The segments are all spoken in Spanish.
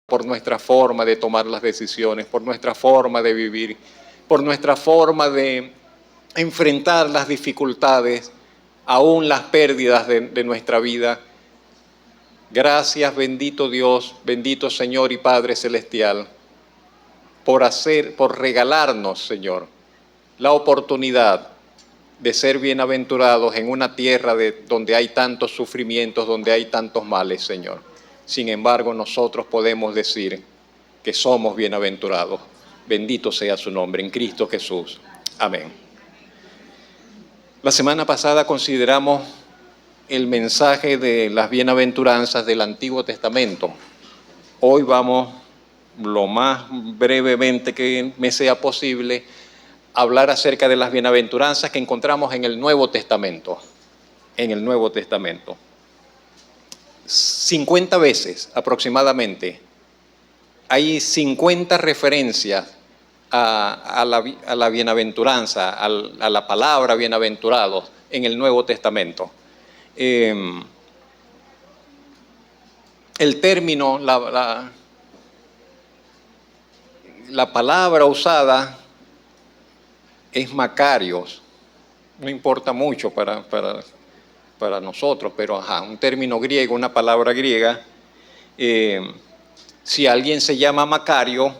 por nuestra forma de tomar las decisiones, por nuestra forma de vivir, por nuestra forma de enfrentar las dificultades, aún las pérdidas de nuestra vida. Gracias, bendito Dios, bendito Señor y Padre Celestial, por regalarnos, Señor, la oportunidad de ser bienaventurados en una tierra donde hay tantos sufrimientos, donde hay tantos males, Señor. Sin embargo, nosotros podemos decir que somos bienaventurados. Bendito sea su nombre, en Cristo Jesús. Amén. La semana pasada consideramos el mensaje de las bienaventuranzas del Antiguo Testamento. Hoy vamos, lo más brevemente que me sea posible, a hablar acerca de las bienaventuranzas que encontramos en el Nuevo Testamento. En el Nuevo Testamento. 50 veces aproximadamente hay 50 referencias a la bienaventuranza, a la palabra bienaventurados en el Nuevo Testamento. El término, la palabra usada es Macarios. No importa mucho para nosotros, pero un término griego, una palabra griega. Si alguien se llama Macario,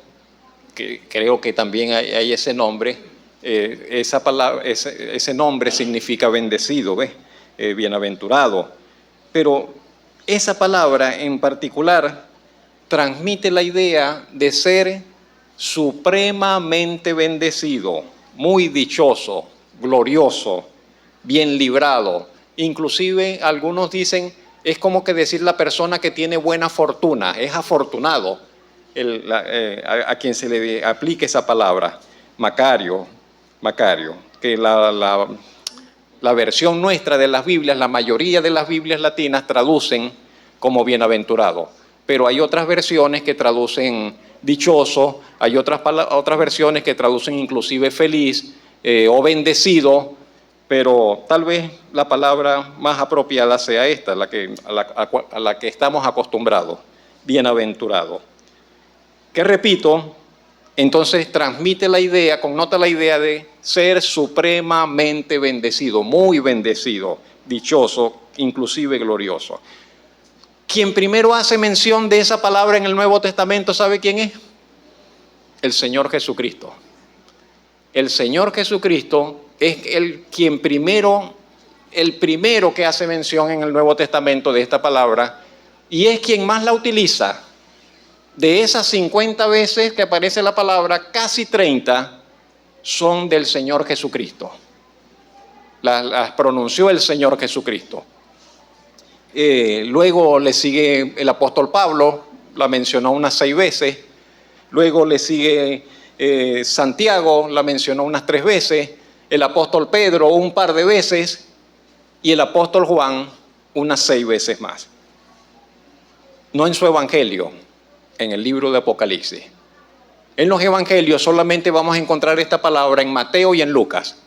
que creo que también hay ese nombre, esa palabra, ese nombre significa bendecido, ¿ves? Bienaventurado. Pero esa palabra en particular transmite la idea de ser supremamente bendecido, muy dichoso, glorioso, bien librado. Inclusive algunos dicen, es como que decir la persona que tiene buena fortuna, es afortunado a quien se le aplique esa palabra, Macario, que la versión nuestra de las Biblias, la mayoría de las Biblias latinas traducen como bienaventurado, pero hay otras versiones que traducen dichoso, hay otras versiones que traducen inclusive feliz o bendecido, pero tal vez la palabra más apropiada sea esta, a la que estamos acostumbrados, bienaventurado. Que repito, entonces transmite la idea, connota la idea de ser supremamente bendecido, muy bendecido, dichoso, inclusive glorioso. Quien primero hace mención de esa palabra en el Nuevo Testamento, ¿sabe quién es? El Señor Jesucristo. El Señor Jesucristo es el primero que hace mención en el Nuevo Testamento de esta palabra y es quien más la utiliza. De esas 50 veces que aparece la palabra, casi 30 son del Señor Jesucristo. Las pronunció el Señor Jesucristo. Luego le sigue el apóstol Pablo, la mencionó unas 6 veces. Luego le sigue Santiago, la mencionó unas 3 veces. El apóstol Pedro un par de veces. Y el apóstol Juan unas 6 veces más. No en su evangelio, en el libro de Apocalipsis. En los evangelios solamente vamos a encontrar esta palabra en Mateo y en Lucas.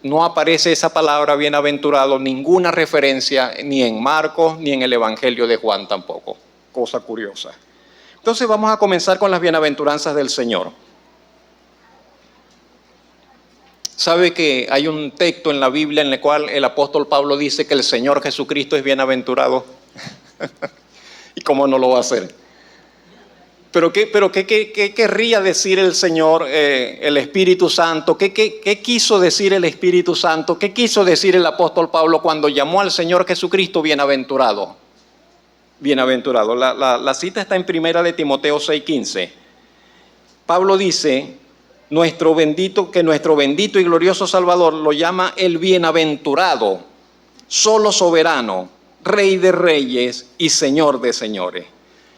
No aparece esa palabra bienaventurado, ninguna referencia ni en Marcos ni en el evangelio de Juan tampoco. Cosa curiosa. Entonces vamos a comenzar con las bienaventuranzas del Señor. ¿Sabe que hay un texto en la Biblia en el cual el apóstol Pablo dice que el Señor Jesucristo es bienaventurado? ¿Y cómo no lo va a hacer? ¿Pero qué querría decir el Señor, el Espíritu Santo? ¿Qué quiso decir el Espíritu Santo? ¿Qué quiso decir el apóstol Pablo cuando llamó al Señor Jesucristo bienaventurado? Bienaventurado. La cita está en 1 de Timoteo 6:15. Pablo dice que nuestro bendito y glorioso Salvador lo llama el bienaventurado, solo soberano, Rey de reyes y Señor de señores.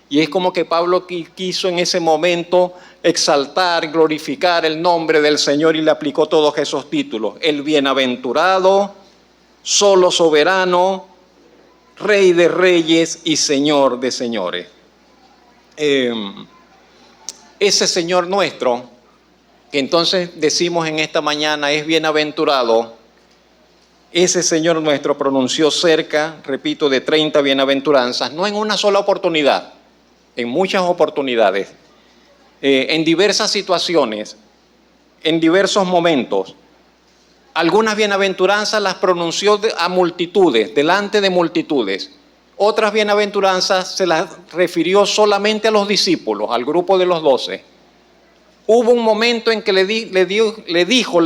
Y es como que Pablo quiso en ese momento exaltar, glorificar el nombre del Señor y le aplicó todos esos títulos. El bienaventurado, solo soberano, Rey de reyes y Señor de señores. Ese Señor nuestro, que entonces decimos en esta mañana es bienaventurado, ese Señor nuestro pronunció cerca, repito, de 30 bienaventuranzas, no en una sola oportunidad, en muchas oportunidades, en diversas situaciones, en diversos momentos. Algunas bienaventuranzas las pronunció a multitudes, delante de multitudes. Otras bienaventuranzas se las refirió solamente a los discípulos, al grupo de los 12. Hubo un momento en que le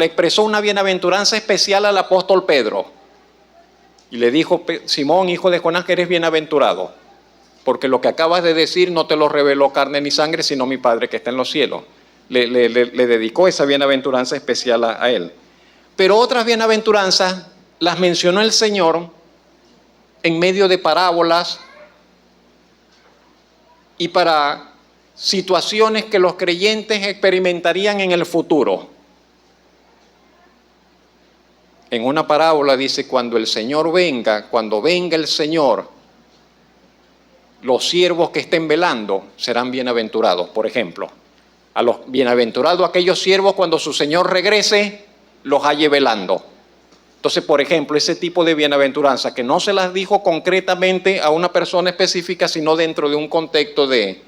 expresó una bienaventuranza especial al apóstol Pedro. Y le dijo: Simón, hijo de Jonás, que eres bienaventurado, porque lo que acabas de decir no te lo reveló carne ni sangre, sino mi Padre que está en los cielos. Le dedicó esa bienaventuranza especial a él. Pero otras bienaventuranzas las mencionó el Señor en medio de parábolas y para situaciones que los creyentes experimentarían en el futuro. En una parábola dice: cuando venga el Señor, los siervos que estén velando serán bienaventurados. Por ejemplo, a los bienaventurados aquellos siervos cuando su Señor regrese, los halle velando. Entonces, por ejemplo, ese tipo de bienaventuranza que no se las dijo concretamente a una persona específica, sino dentro de un contexto de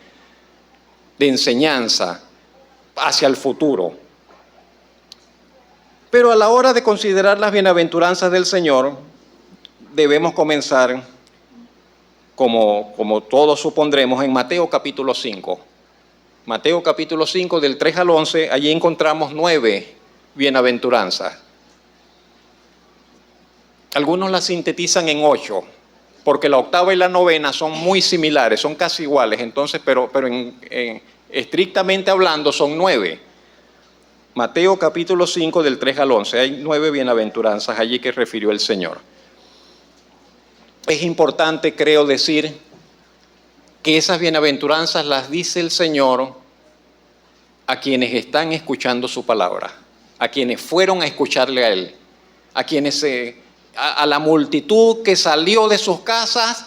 enseñanza hacia el futuro. Pero a la hora de considerar las bienaventuranzas del Señor, debemos comenzar, como todos supondremos, en Mateo capítulo 5. Mateo capítulo 5, del 3 al 11, allí encontramos 9 bienaventuranzas. Algunos las sintetizan en 8, porque la octava y la novena son muy similares, son casi iguales, entonces, pero estrictamente hablando son 9. Mateo capítulo 5 del 3 al 11, hay 9 bienaventuranzas allí que refirió el Señor. Es importante, creo, decir que esas bienaventuranzas las dice el Señor a quienes están escuchando su palabra, a quienes fueron a escucharle a Él, a quienes a la multitud que salió de sus casas,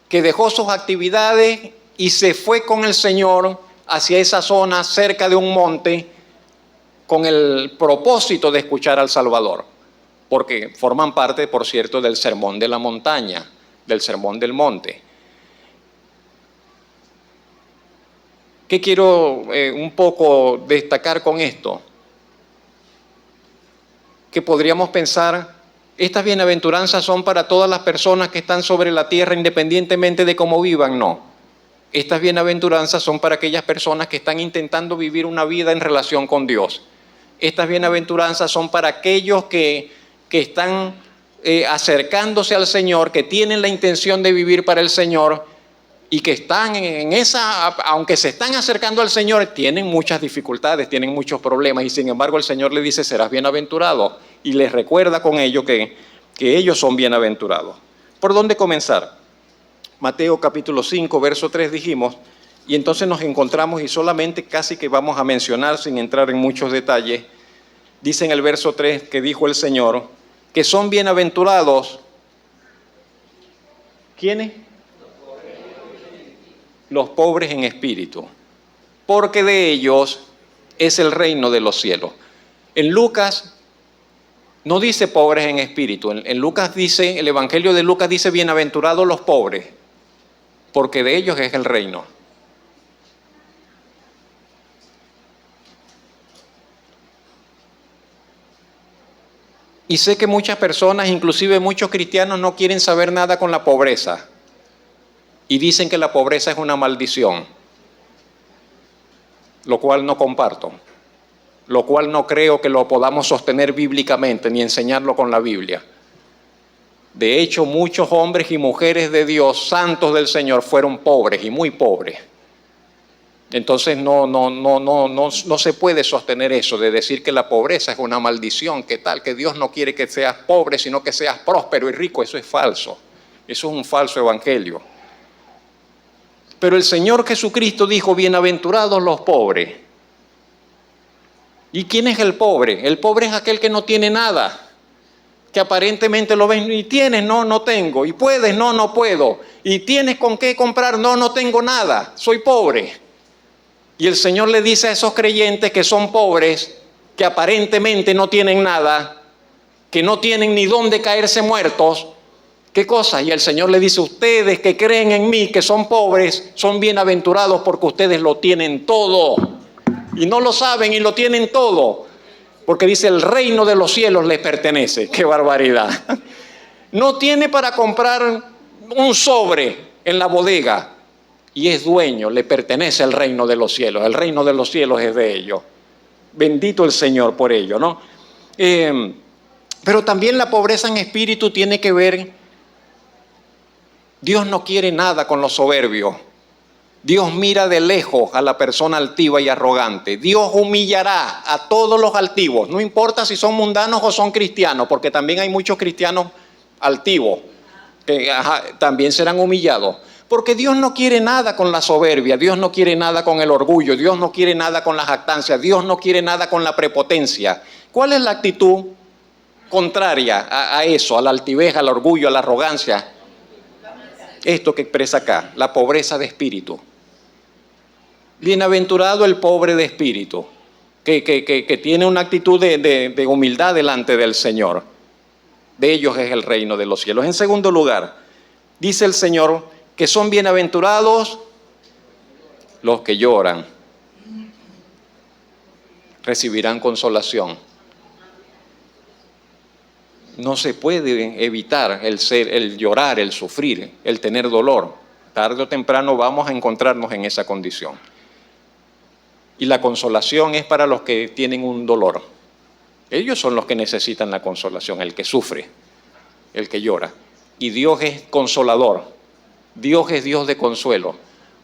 que dejó sus actividades y se fue con el Señor hacia esa zona cerca de un monte con el propósito de escuchar al Salvador, porque forman parte, por cierto, del sermón de la montaña, del sermón del monte. ¿Qué quiero un poco destacar con esto? Que podríamos pensar, estas bienaventuranzas son para todas las personas que están sobre la tierra independientemente de cómo vivan. No. Estas bienaventuranzas son para aquellas personas que están intentando vivir una vida en relación con Dios. Estas bienaventuranzas son para aquellos que están acercándose al Señor, que tienen la intención de vivir para el Señor y que están en esa, aunque se están acercando al Señor, tienen muchas dificultades, tienen muchos problemas, y sin embargo el Señor le dice: serás bienaventurado, y les recuerda con ello que ellos son bienaventurados. ¿Por dónde comenzar? Mateo capítulo 5, verso 3 dijimos, y entonces nos encontramos, y solamente casi que vamos a mencionar sin entrar en muchos detalles, dice en el verso 3 que dijo el Señor, que son bienaventurados, ¿quiénes? Los pobres en espíritu, porque de ellos es el reino de los cielos. En Lucas no dice pobres en espíritu, en Lucas dice, el Evangelio de Lucas dice bienaventurados los pobres, porque de ellos es el reino. Y sé que muchas personas, inclusive muchos cristianos, no quieren saber nada con la pobreza. Y dicen que la pobreza es una maldición, lo cual no comparto, lo cual no creo que lo podamos sostener bíblicamente ni enseñarlo con la Biblia. De hecho, muchos hombres y mujeres de Dios, santos del Señor, fueron pobres y muy pobres. Entonces no se puede sostener eso de decir que la pobreza es una maldición, que tal, que Dios no quiere que seas pobre, sino que seas próspero y rico. Eso es falso, eso es un falso evangelio. Pero el Señor Jesucristo dijo, bienaventurados los pobres. ¿Y quién es el pobre? El pobre es aquel que no tiene nada, que aparentemente lo ven, y tienes, no tengo, y puedes, no puedo, y tienes con qué comprar, no tengo nada, soy pobre. Y el Señor le dice a esos creyentes que son pobres, que aparentemente no tienen nada, que no tienen ni dónde caerse muertos, ¿Qué cosa? Y el Señor le dice, ustedes que creen en mí, que son pobres, son bienaventurados porque ustedes lo tienen todo. Y no lo saben y lo tienen todo. Porque dice, el reino de los cielos les pertenece. ¡Qué barbaridad! No tiene para comprar un sobre en la bodega. Y es dueño, le pertenece el reino de los cielos. El reino de los cielos es de ellos. Bendito el Señor por ello, ¿no? Pero también la pobreza en espíritu tiene que ver, Dios no quiere nada con los soberbios. Dios mira de lejos a la persona altiva y arrogante. Dios humillará a todos los altivos, no importa si son mundanos o son cristianos, porque también hay muchos cristianos altivos que también serán humillados. Porque Dios no quiere nada con la soberbia, Dios no quiere nada con el orgullo, Dios no quiere nada con la jactancia, Dios no quiere nada con la prepotencia. ¿Cuál es la actitud contraria a eso, a la altivez, al orgullo, a la arrogancia? Esto que expresa acá, la pobreza de espíritu. Bienaventurado el pobre de espíritu, que tiene una actitud de humildad delante del Señor. De ellos es el reino de los cielos. En segundo lugar, dice el Señor que son bienaventurados los que lloran. Recibirán consolación. No se puede evitar el llorar, el sufrir, el tener dolor. Tarde o temprano vamos a encontrarnos en esa condición. Y la consolación es para los que tienen un dolor. Ellos son los que necesitan la consolación, el que sufre, el que llora. Y Dios es consolador. Dios es Dios de consuelo.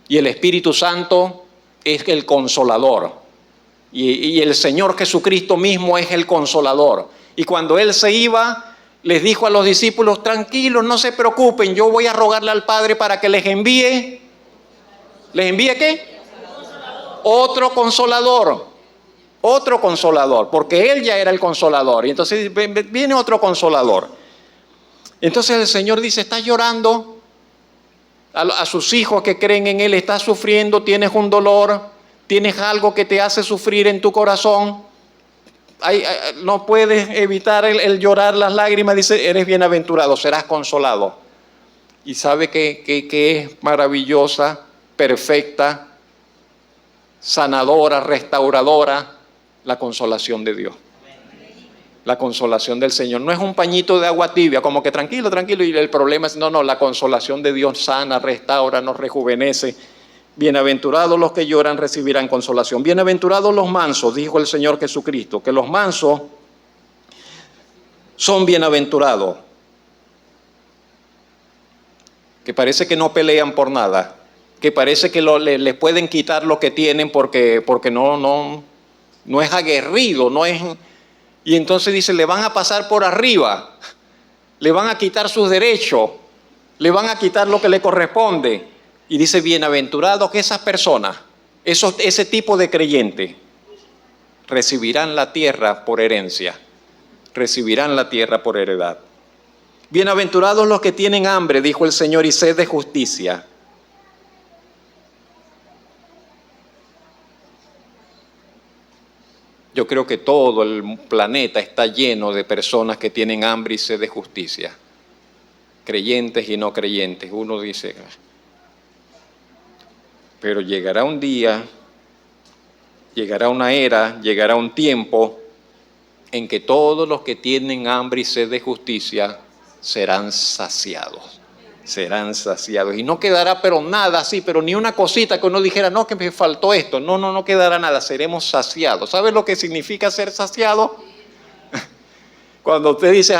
Y el Espíritu Santo es el consolador. Y el Señor Jesucristo mismo es el consolador. Y cuando Él se iba, les dijo a los discípulos, tranquilos, no se preocupen, yo voy a rogarle al Padre para que les envíe. ¿Les envíe qué? Otro consolador, porque Él ya era el consolador. Y entonces viene otro consolador. Entonces el Señor dice, estás llorando a sus hijos que creen en Él, estás sufriendo, tienes un dolor, tienes algo que te hace sufrir en tu corazón. No puedes evitar el llorar, las lágrimas. Dice, eres bienaventurado, serás consolado. Y sabe que es maravillosa, perfecta, sanadora, restauradora, la consolación de Dios. La consolación del Señor. No es un pañito de agua tibia, como que tranquilo, tranquilo, y el problema es, no, la consolación de Dios sana, restaura, nos rejuvenece. Bienaventurados los que lloran recibirán consolación. Bienaventurados los mansos, dijo el Señor Jesucristo, que los mansos son bienaventurados. Que parece que no pelean por nada, que parece que les pueden quitar lo que tienen porque no es aguerrido, no es... Y entonces dice, le van a pasar por arriba, le van a quitar sus derechos, le van a quitar lo que le corresponde. Y dice, bienaventurados que esas personas, ese tipo de creyentes, recibirán la tierra por herencia, recibirán la tierra por heredad. Bienaventurados los que tienen hambre, dijo el Señor, y sed de justicia. Yo creo que todo el planeta está lleno de personas que tienen hambre y sed de justicia, creyentes y no creyentes. Uno dice, pero llegará un día, llegará una era, llegará un tiempo en que todos los que tienen hambre y sed de justicia serán saciados. Serán saciados. Y no quedará pero nada así, pero ni una cosita que uno dijera, no, que me faltó esto. No quedará nada, seremos saciados. ¿Sabe lo que significa ser saciado? Cuando usted dice,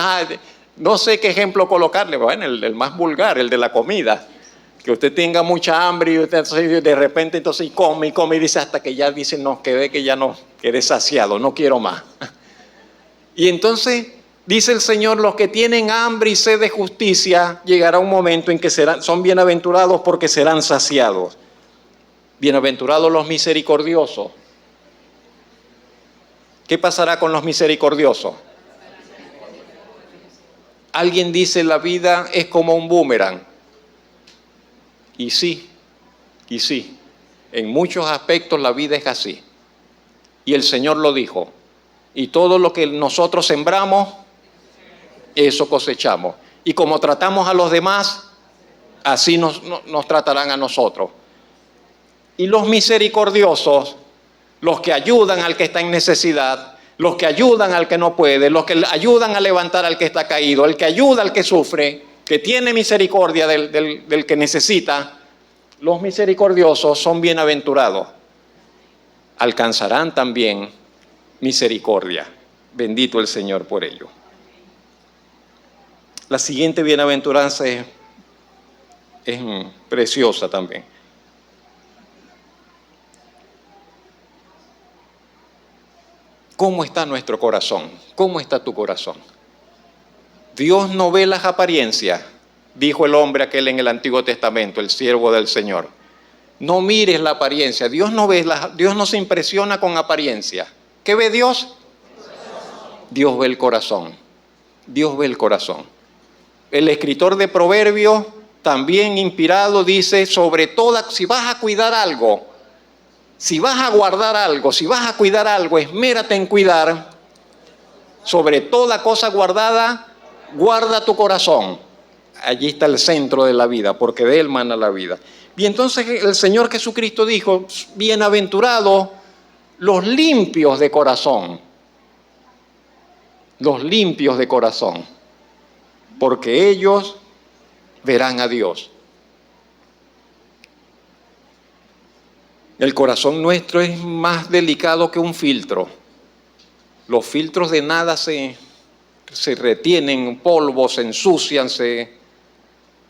no sé qué ejemplo colocarle, bueno, el más vulgar, el de la comida. Que usted tenga mucha hambre y usted de repente entonces come y dice hasta que ya dice, no, que ya no, quedé saciado, no quiero más. Y entonces dice el Señor, los que tienen hambre y sed de justicia, llegará un momento en que son bienaventurados porque serán saciados. Bienaventurados los misericordiosos. ¿Qué pasará con los misericordiosos? Alguien dice, la vida es como un boomerang. Y sí, en muchos aspectos la vida es así. Y el Señor lo dijo. Y todo lo que nosotros sembramos, eso cosechamos. Y como tratamos a los demás, así nos tratarán a nosotros. Y los misericordiosos, los que ayudan al que está en necesidad, los que ayudan al que no puede, los que ayudan a levantar al que está caído, el que ayuda al que sufre, que tiene misericordia del que necesita, los misericordiosos son bienaventurados. Alcanzarán también misericordia. Bendito el Señor por ello. La siguiente bienaventuranza es preciosa también. ¿Cómo está nuestro corazón? ¿Cómo está tu corazón? Dios no ve las apariencias, dijo el hombre aquel en el Antiguo Testamento, el siervo del Señor. No mires la apariencia. Dios no se impresiona con apariencia. ¿Qué ve Dios? Dios ve el corazón. Dios ve el corazón. El escritor de Proverbios, también inspirado, dice, sobre todo, si vas a cuidar algo, si vas a guardar algo, si vas a cuidar algo, esmérate en cuidar. Sobre toda cosa guardada, guarda tu corazón. Allí está el centro de la vida, porque de él mana la vida. Y entonces el Señor Jesucristo dijo, bienaventurados los limpios de corazón. Los limpios de corazón, porque ellos verán a Dios. El corazón nuestro es más delicado que un filtro. Los filtros de nada se retienen polvo, se ensucian,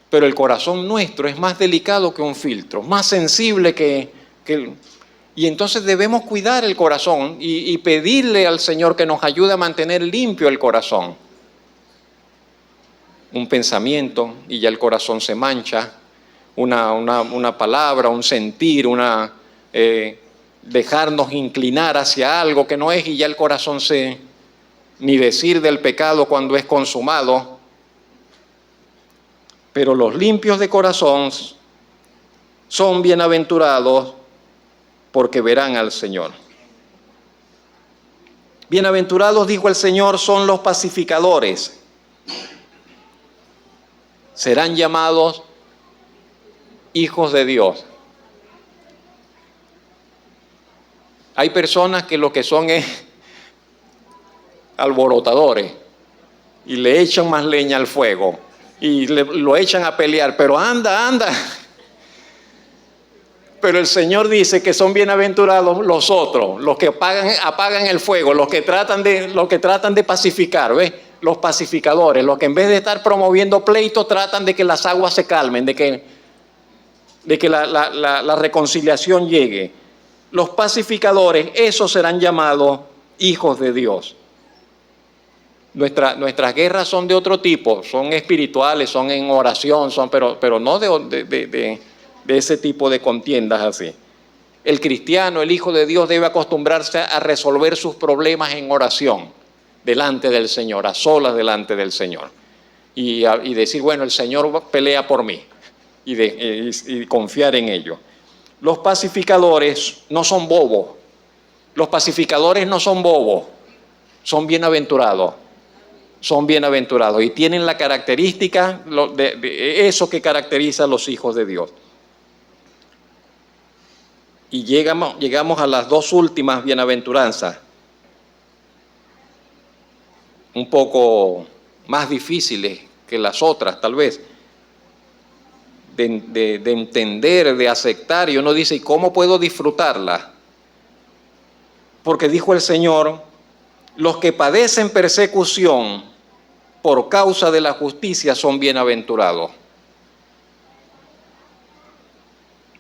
pero el corazón nuestro es más delicado que un filtro, más sensible y entonces debemos cuidar el corazón y pedirle al Señor que nos ayude a mantener limpio el corazón. Un pensamiento y ya el corazón se mancha, una palabra, un sentir, dejarnos inclinar hacia algo que no es y ya el corazón ni decir del pecado cuando es consumado. Pero los limpios de corazón son bienaventurados porque verán al Señor. Bienaventurados, dijo el Señor, son los pacificadores. Serán llamados hijos de Dios. Hay personas que lo que son es alborotadores y le echan más leña al fuego y lo echan a pelear, pero anda. Pero el Señor dice que son bienaventurados los otros, los que apagan el fuego, los que tratan de pacificar, ¿ves? Los pacificadores, los que en vez de estar promoviendo pleitos tratan de que las aguas se calmen, de que la reconciliación llegue. Los pacificadores, esos serán llamados hijos de Dios. Nuestras guerras son de otro tipo, son espirituales, son en oración, pero no de ese tipo de contiendas así. El cristiano, el hijo de Dios, debe acostumbrarse a resolver sus problemas en oración, delante del Señor, a solas delante del Señor. Y decir, bueno, el Señor pelea por mí, y confiar en ello. Los pacificadores no son bobos. Los pacificadores no son bobos, son bienaventurados. Son bienaventurados y tienen la característica de eso que caracteriza a los hijos de Dios. Y llegamos a las dos últimas bienaventuranzas, un poco más difíciles que las otras, tal vez, de entender, de aceptar. Y uno dice, ¿y cómo puedo disfrutarla? Porque dijo el Señor, los que padecen persecución por causa de la justicia son bienaventurados.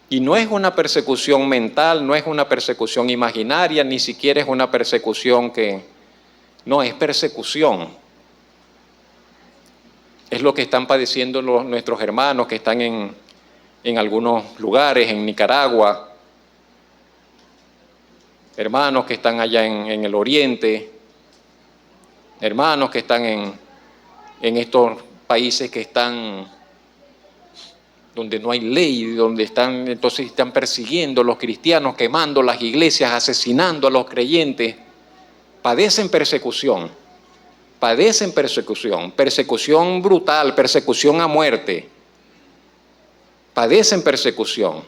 Y no es una persecución mental, no es una persecución imaginaria, ni siquiera es una persecución no, es persecución. Es lo que están padeciendo nuestros hermanos que están en algunos lugares, en Nicaragua, hermanos que están allá en el oriente, hermanos que están en estos países que están donde no hay ley, donde entonces están persiguiendo a los cristianos, quemando las iglesias, asesinando a los creyentes, padecen persecución. padecen persecución, persecución brutal, persecución a muerte. Padecen persecución.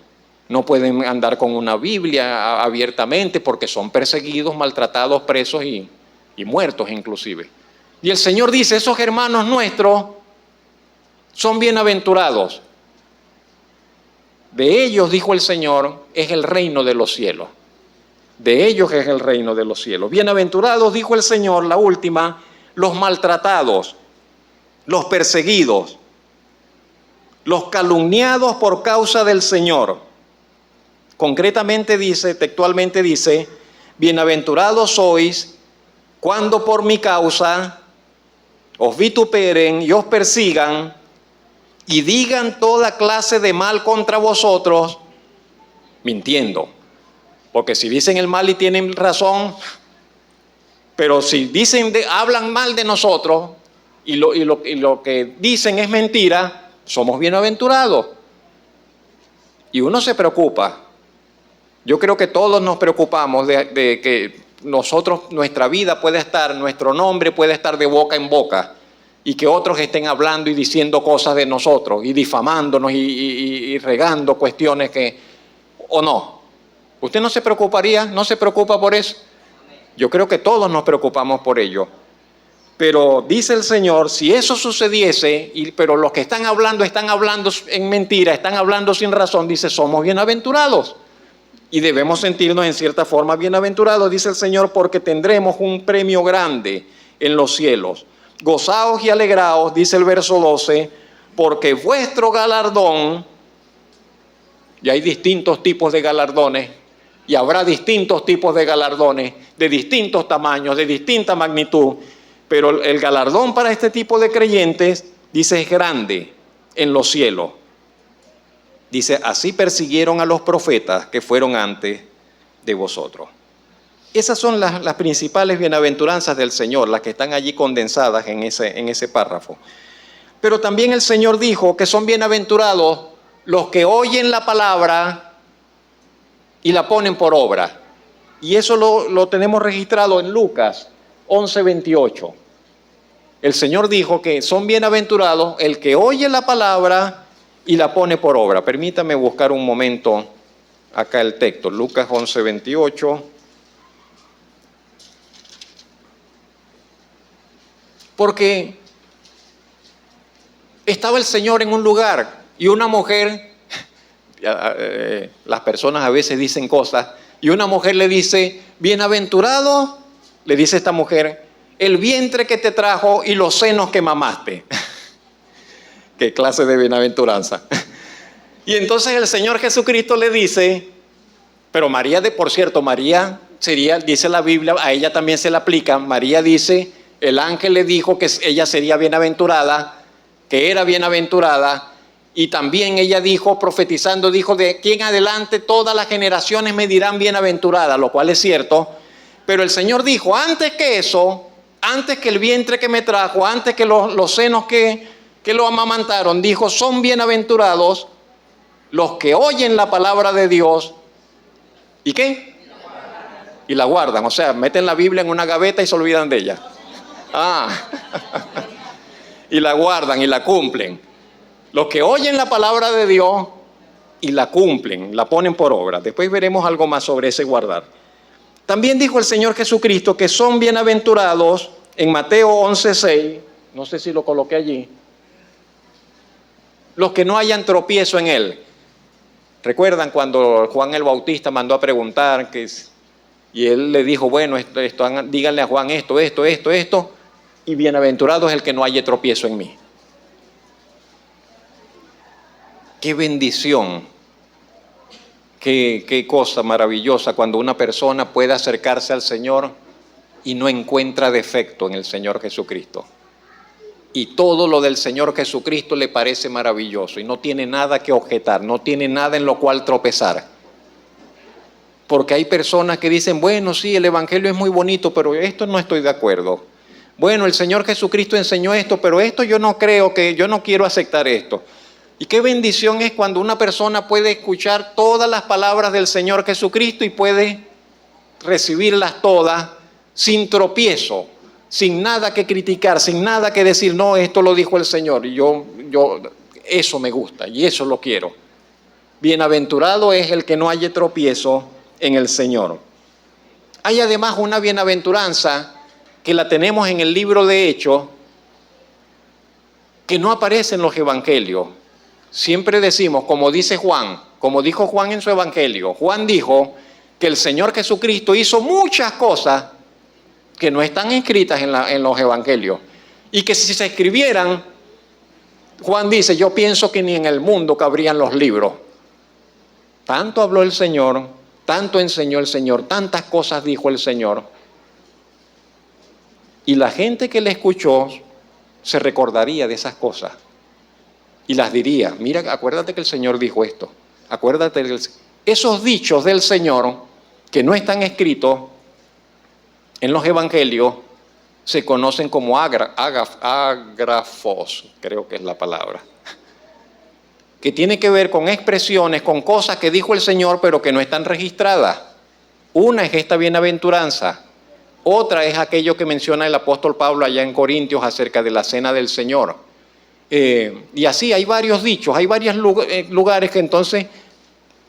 No pueden andar con una Biblia abiertamente porque son perseguidos, maltratados, presos y muertos inclusive. Y el Señor dice, esos hermanos nuestros son bienaventurados. De ellos, dijo el Señor, es el reino de los cielos. De ellos es el reino de los cielos. Bienaventurados, dijo el Señor, la última, los maltratados, los perseguidos, los calumniados por causa del Señor. Concretamente dice, textualmente dice, bienaventurados sois cuando por mi causa os vituperen y os persigan y digan toda clase de mal contra vosotros, mintiendo. Porque si dicen el mal y tienen razón, pero si hablan mal de nosotros y lo que dicen es mentira, somos bienaventurados. Y uno se preocupa. Yo creo que todos nos preocupamos de que nuestra vida puede estar, nuestro nombre puede estar de boca en boca y que otros estén hablando y diciendo cosas de nosotros y difamándonos y regando cuestiones o no. ¿Usted no se preocuparía? ¿No se preocupa por eso? Yo creo que todos nos preocupamos por ello. Pero dice el Señor, si eso sucediese, pero los que están hablando en mentira, están hablando sin razón, dice, somos bienaventurados. Y debemos sentirnos en cierta forma bienaventurados, dice el Señor, porque tendremos un premio grande en los cielos. Gozaos y alegraos, dice el verso 12, porque vuestro galardón, y hay distintos tipos de galardones, y habrá distintos tipos de galardones, de distintos tamaños, de distinta magnitud, pero el galardón para este tipo de creyentes, dice, es grande en los cielos. Dice, así persiguieron a los profetas que fueron antes de vosotros. Esas son las principales bienaventuranzas del Señor, las que están allí condensadas en ese párrafo. Pero también el Señor dijo que son bienaventurados los que oyen la palabra y la ponen por obra. Y eso lo tenemos registrado en Lucas 11:28. El Señor dijo que son bienaventurados el que oye la palabra y la pone por obra. Permítame buscar un momento acá el texto. Lucas 11:28. Porque estaba el Señor en un lugar y una mujer, las personas a veces dicen cosas, y una mujer le dice, bienaventurado, le dice esta mujer, el vientre que te trajo y los senos que mamaste. Qué clase de bienaventuranza. Y entonces el Señor Jesucristo le dice, pero María, por cierto, María sería, dice la Biblia, a ella también se le aplica, María dice, el ángel le dijo que ella sería bienaventurada, que era bienaventurada, y también ella dijo, profetizando, dijo, de aquí en adelante todas las generaciones me dirán bienaventurada, lo cual es cierto, pero el Señor dijo, antes que eso, antes que el vientre que me trajo, antes que los senos que lo amamantaron, dijo, son bienaventurados los que oyen la palabra de Dios, ¿y qué? Y la guardan, o sea, meten la Biblia en una gaveta y se olvidan de ella. Y la guardan y la cumplen. Los que oyen la palabra de Dios y la cumplen, la ponen por obra. Después veremos algo más sobre ese guardar. También dijo el Señor Jesucristo que son bienaventurados en Mateo 11:6, no sé si lo coloqué allí, los que no hayan tropiezo en él. ¿Recuerdan cuando Juan el Bautista mandó a preguntar y él le dijo, bueno, díganle a Juan esto, y bienaventurado es el que no haya tropiezo en mí? Qué bendición, qué cosa maravillosa cuando una persona puede acercarse al Señor y no encuentra defecto en el Señor Jesucristo. Y todo lo del Señor Jesucristo le parece maravilloso y no tiene nada que objetar, no tiene nada en lo cual tropezar. Porque hay personas que dicen, bueno, sí, el Evangelio es muy bonito, pero esto no estoy de acuerdo. Bueno, el Señor Jesucristo enseñó esto, pero esto yo no quiero aceptar esto. Y qué bendición es cuando una persona puede escuchar todas las palabras del Señor Jesucristo y puede recibirlas todas sin tropiezo, sin nada que criticar, sin nada que decir, no, esto lo dijo el Señor, y yo eso me gusta y eso lo quiero. Bienaventurado es el que no haya tropiezo en el Señor. Hay además una bienaventuranza que la tenemos en el libro de Hechos, que no aparece en los evangelios. Siempre decimos, como dice Juan, como dijo Juan en su evangelio, Juan dijo que el Señor Jesucristo hizo muchas cosas que no están escritas en los evangelios, y que si se escribieran, Juan dice, yo pienso que ni en el mundo cabrían los libros. Tanto habló el Señor, tanto enseñó el Señor, tantas cosas dijo el Señor, y la gente que le escuchó se recordaría de esas cosas y las diría, mira, acuérdate que el Señor dijo esto, acuérdate de esos dichos del Señor que no están escritos en los evangelios, se conocen como ágrafos, creo que es la palabra, que tiene que ver con expresiones, con cosas que dijo el Señor pero que no están registradas. Una es esta bienaventuranza, otra es aquello que menciona el apóstol Pablo allá en Corintios acerca de la cena del Señor. Y así hay varios dichos, hay varios lugares que entonces,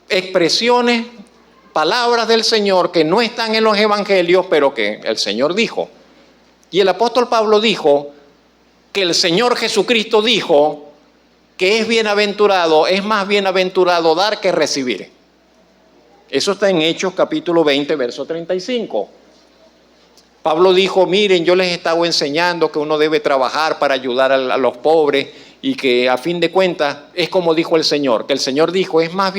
expresiones, palabras del Señor que no están en los evangelios, pero que el Señor dijo. Y el apóstol Pablo dijo que el Señor Jesucristo dijo que es bienaventurado, es más bienaventurado dar que recibir. Eso está en Hechos capítulo 20, verso 35. Pablo dijo, miren, yo les he estado enseñando que uno debe trabajar para ayudar a los pobres, y que a fin de cuentas es como dijo el Señor, que el Señor dijo, es más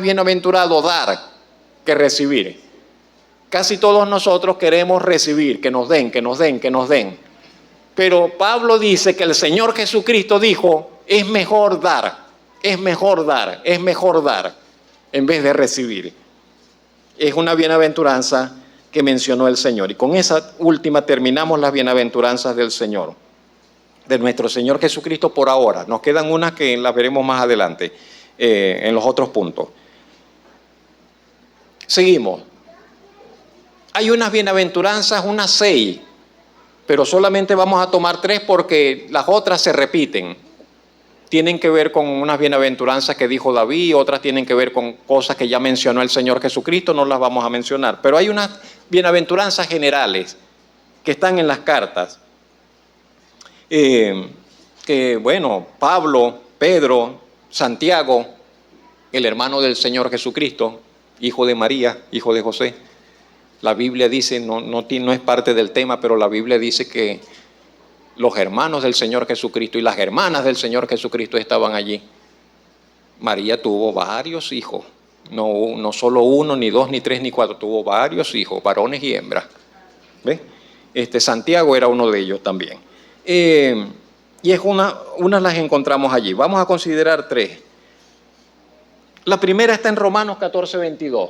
bienaventurado dar que recibir. Casi todos nosotros queremos recibir, que nos den, que nos den, que nos den. Pero Pablo dice que el Señor Jesucristo dijo, es mejor dar, es mejor dar, es mejor dar, en vez de recibir. Es una bienaventuranza que mencionó el Señor. Y con esa última terminamos las bienaventuranzas del Señor, de nuestro Señor Jesucristo por ahora. Nos quedan unas que las veremos más adelante, en los otros puntos. Seguimos. Hay unas bienaventuranzas, unas 6, pero solamente vamos a tomar 3 porque las otras se repiten. Tienen que ver con unas bienaventuranzas que dijo David, otras tienen que ver con cosas que ya mencionó el Señor Jesucristo, no las vamos a mencionar. Pero hay unas bienaventuranzas generales que están en las cartas. Que bueno, Pablo, Pedro, Santiago, el hermano del Señor Jesucristo, hijo de María, hijo de José. La Biblia dice, no es parte del tema, pero la Biblia dice que los hermanos del Señor Jesucristo y las hermanas del Señor Jesucristo estaban allí. María tuvo varios hijos, no solo 1, ni 2, ni 3, ni 4, tuvo varios hijos, varones y hembras. ¿Ves? Santiago era uno de ellos también. Y es unas las encontramos allí. Vamos a considerar 3. La primera está en Romanos 14, 22.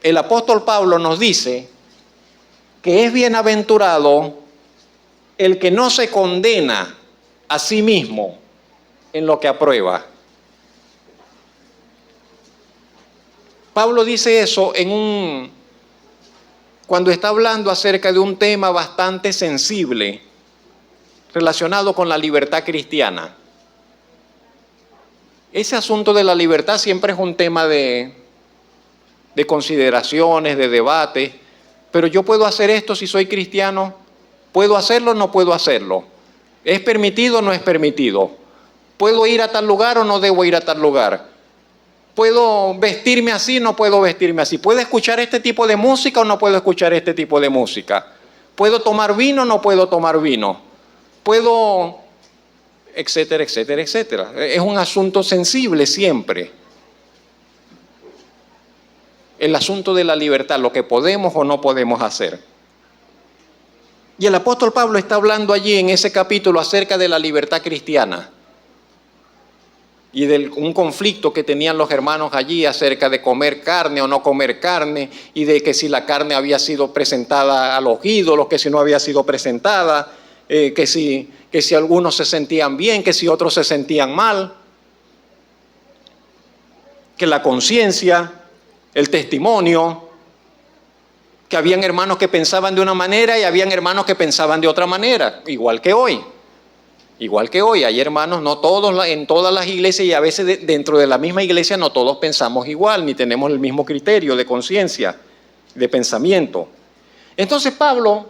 El apóstol Pablo nos dice que es bienaventurado el que no se condena a sí mismo en lo que aprueba. Pablo dice eso cuando está hablando acerca de un tema bastante sensible relacionado con la libertad cristiana. Ese asunto de la libertad siempre es un tema de consideraciones, de debate, pero yo puedo hacer esto si soy cristiano, ¿puedo hacerlo o no puedo hacerlo? ¿Es permitido o no es permitido? ¿Puedo ir a tal lugar o no debo ir a tal lugar? ¿Puedo vestirme así o no puedo vestirme así? ¿Puedo escuchar este tipo de música o no puedo escuchar este tipo de música? ¿Puedo tomar vino o no puedo tomar vino? ¿Puedo...? Etcétera, etcétera, etcétera. Es un asunto sensible siempre. El asunto de la libertad, lo que podemos o no podemos hacer. Y el apóstol Pablo está hablando allí en ese capítulo acerca de la libertad cristiana y de un conflicto que tenían los hermanos allí acerca de comer carne o no comer carne, y de que si la carne había sido presentada a los ídolos, que si no había sido presentada, que si algunos se sentían bien, que si otros se sentían mal, que la conciencia, el testimonio, que habían hermanos que pensaban de una manera y habían hermanos que pensaban de otra manera, igual que hoy. Igual que hoy, hay hermanos, no todos en todas las iglesias, y a veces dentro de la misma iglesia no todos pensamos igual, ni tenemos el mismo criterio de conciencia, de pensamiento. Entonces Pablo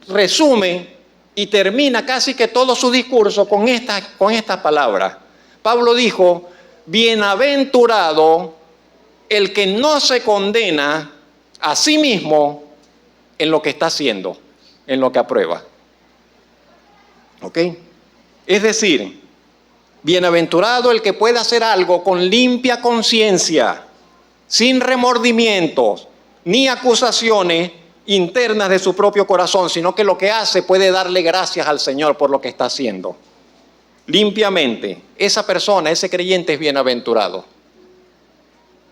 resume y termina casi que todo su discurso con estas palabras. Pablo dijo: bienaventurado el que no se condena a sí mismo en lo que está haciendo, en lo que aprueba. ¿Ok? Es decir, bienaventurado el que pueda hacer algo con limpia conciencia, sin remordimientos ni acusaciones internas de su propio corazón, sino que lo que hace puede darle gracias al Señor por lo que está haciendo. Limpiamente, esa persona, ese creyente es bienaventurado.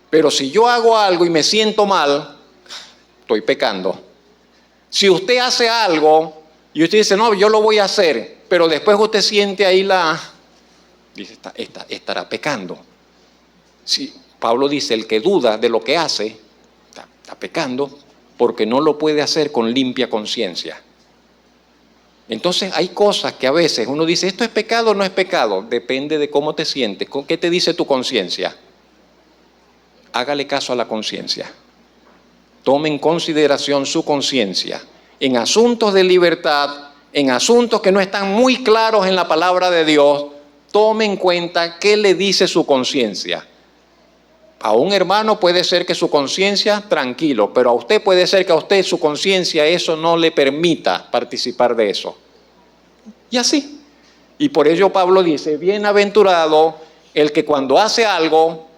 Pero si yo hago algo y me siento mal, estoy pecando. Si usted hace algo y usted dice: no, yo lo voy a hacer, pero después usted siente ahí dice, estará pecando. Sí, Pablo dice: el que duda de lo que hace, está pecando, porque no lo puede hacer con limpia conciencia. Entonces hay cosas que a veces uno dice: ¿esto es pecado o no es pecado? Depende de cómo te sientes. ¿Qué te dice tu conciencia? Hágale caso a la conciencia. Tome en consideración su conciencia. En asuntos de libertad, en asuntos que no están muy claros en la palabra de Dios, tome en cuenta qué le dice su conciencia. A un hermano puede ser que su conciencia, tranquilo, pero a usted puede ser que a usted su conciencia eso no le permita participar de eso. Y así. Y por ello Pablo dice: bienaventurado el que cuando hace algo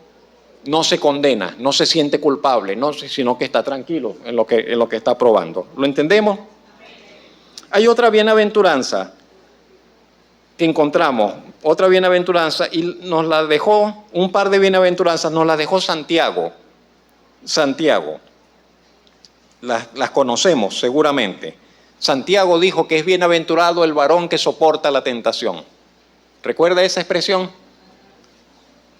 no se condena, no se siente culpable, sino que está tranquilo en lo que está probando. ¿Lo entendemos? Hay otra bienaventuranza que encontramos, otra bienaventuranza, y nos la dejó, un par de bienaventuranzas nos las dejó Santiago. Las conocemos seguramente. Santiago dijo que es bienaventurado el varón que soporta la tentación. ¿Recuerda esa expresión?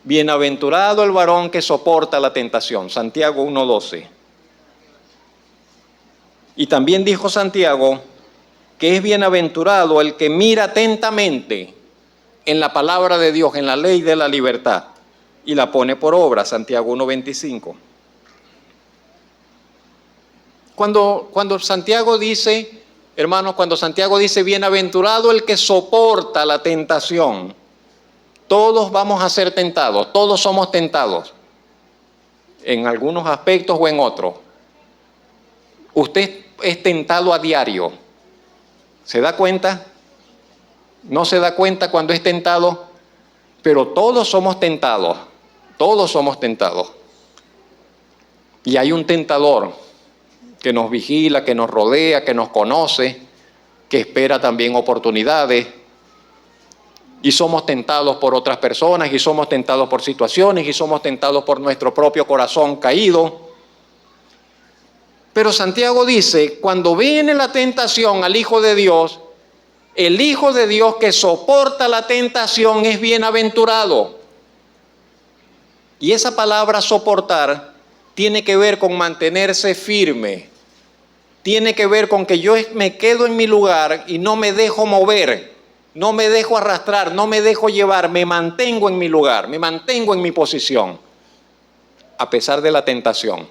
Bienaventurado el varón que soporta la tentación. Santiago 1:12. Y también dijo Santiago que es bienaventurado el que mira atentamente en la palabra de Dios, en la ley de la libertad, y la pone por obra. Santiago 1:25. Cuando Santiago dice, hermanos, cuando Santiago dice bienaventurado el que soporta la tentación, todos vamos a ser tentados, todos somos tentados, en algunos aspectos o en otros. Usted es tentado a diario. ¿Se da cuenta? No se da cuenta cuando es tentado, pero todos somos tentados, todos somos tentados. Y hay un tentador que nos vigila, que nos rodea, que nos conoce, que espera también oportunidades. Y somos tentados por otras personas, y somos tentados por situaciones, y somos tentados por nuestro propio corazón caído. Pero Santiago dice, cuando viene la tentación al Hijo de Dios, el Hijo de Dios que soporta la tentación es bienaventurado. Y esa palabra soportar tiene que ver con mantenerse firme. Tiene que ver con que yo me quedo en mi lugar y no me dejo mover. No me dejo arrastrar, no me dejo llevar, me mantengo en mi lugar, me mantengo en mi posición, a pesar de la tentación,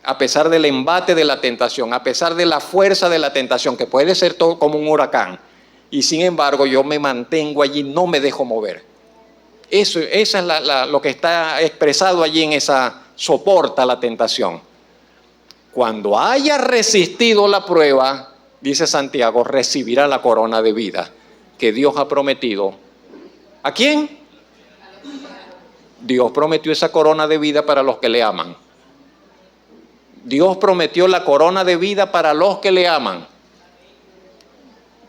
a pesar del embate de la tentación, a pesar de la fuerza de la tentación, que puede ser todo como un huracán, y sin embargo yo me mantengo allí, no me dejo mover. Esa es lo que está expresado allí en esa soporta la tentación. Cuando haya resistido la prueba, dice Santiago, recibirá la corona de vida que Dios ha prometido. ¿A quién? Dios prometió esa corona de vida para los que le aman. Dios prometió la corona de vida para los que le aman.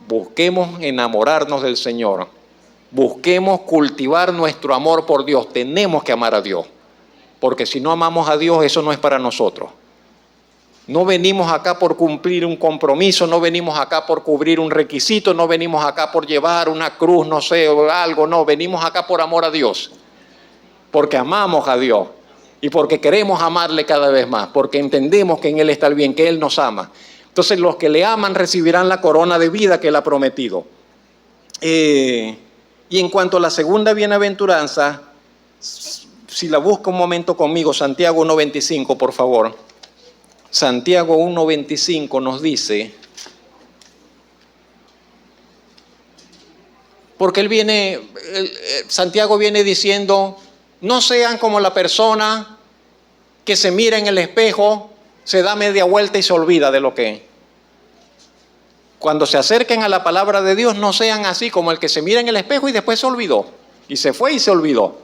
Busquemos enamorarnos del Señor. Busquemos cultivar nuestro amor por Dios. Tenemos que amar a Dios. Porque si no amamos a Dios, eso no es para nosotros. No venimos acá por cumplir un compromiso, no venimos acá por cubrir un requisito, no venimos acá por llevar una cruz, no sé, o algo, no. Venimos acá por amor a Dios. Porque amamos a Dios. y porque queremos amarle cada vez más, porque entendemos que en Él está el bien, que Él nos ama. Entonces los que le aman recibirán la corona de vida que Él ha prometido. Y en cuanto a la segunda bienaventuranza, si la busca un momento conmigo, Santiago 1.25, por favor. Santiago 1.25 nos dice, porque Santiago viene diciendo, no sean como la persona que se mira en el espejo, se da media vuelta y se olvida de lo que es. Cuando se acerquen a la palabra de Dios, no sean así como el que se mira en el espejo y después se olvidó. Y se fue y se olvidó.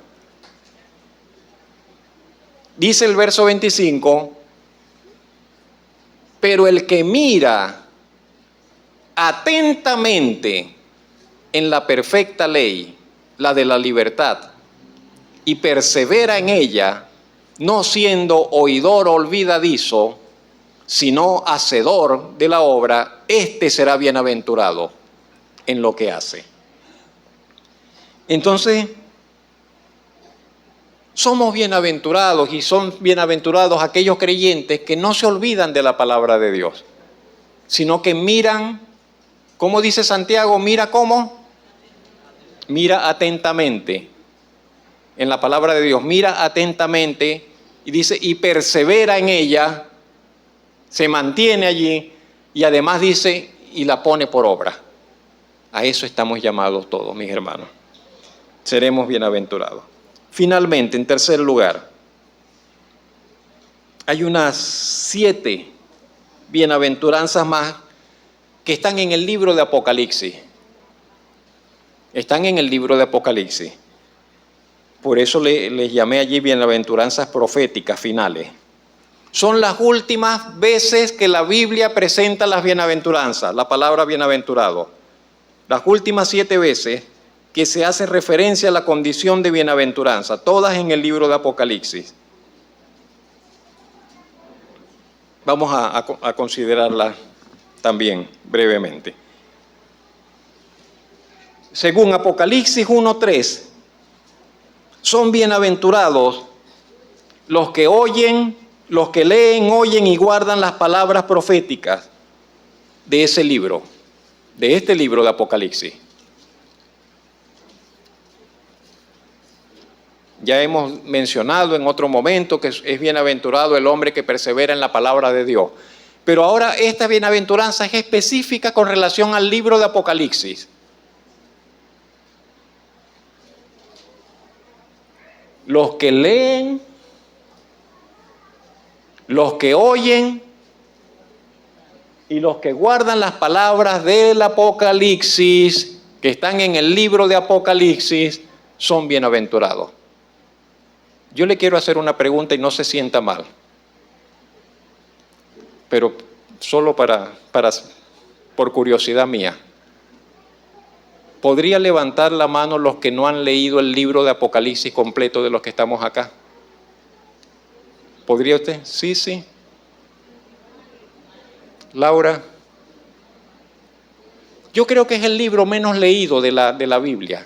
Dice el verso 25, pero el que mira atentamente en la perfecta ley, la de la libertad, y persevera en ella, no siendo oidor olvidadizo, sino hacedor de la obra, éste será bienaventurado en lo que hace. Entonces, somos bienaventurados y son bienaventurados aquellos creyentes que no se olvidan de la palabra de Dios, sino que miran, ¿cómo dice Santiago? Mira cómo, mira atentamente en la palabra de Dios, mira atentamente y dice, y persevera en ella, se mantiene allí y además dice, y la pone por obra. A eso estamos llamados todos, mis hermanos. Seremos bienaventurados. Finalmente, en tercer lugar, hay unas 7 bienaventuranzas más que están en el libro de Apocalipsis. Están en el libro de Apocalipsis. Por eso les llamé allí bienaventuranzas proféticas finales. Son las últimas veces que la Biblia presenta las bienaventuranzas, la palabra bienaventurado. Las últimas 7 veces que se hace referencia a la condición de bienaventuranza, todas en el libro de Apocalipsis. Vamos a considerarlas también brevemente. Según Apocalipsis 1:3, son bienaventurados los que oyen, los que leen, oyen y guardan las palabras proféticas de ese libro, de este libro de Apocalipsis. Ya hemos mencionado en otro momento que es bienaventurado el hombre que persevera en la palabra de Dios. Pero ahora esta bienaventuranza es específica con relación al libro de Apocalipsis. Los que leen, los que oyen y los que guardan las palabras del Apocalipsis, que están en el libro de Apocalipsis, son bienaventurados. Yo le quiero hacer una pregunta y no se sienta mal, pero solo por curiosidad mía. ¿Podría levantar la mano los que no han leído el libro de Apocalipsis completo de los que estamos acá? ¿Podría usted? Sí. Laura. Yo creo que es el libro menos leído de la Biblia.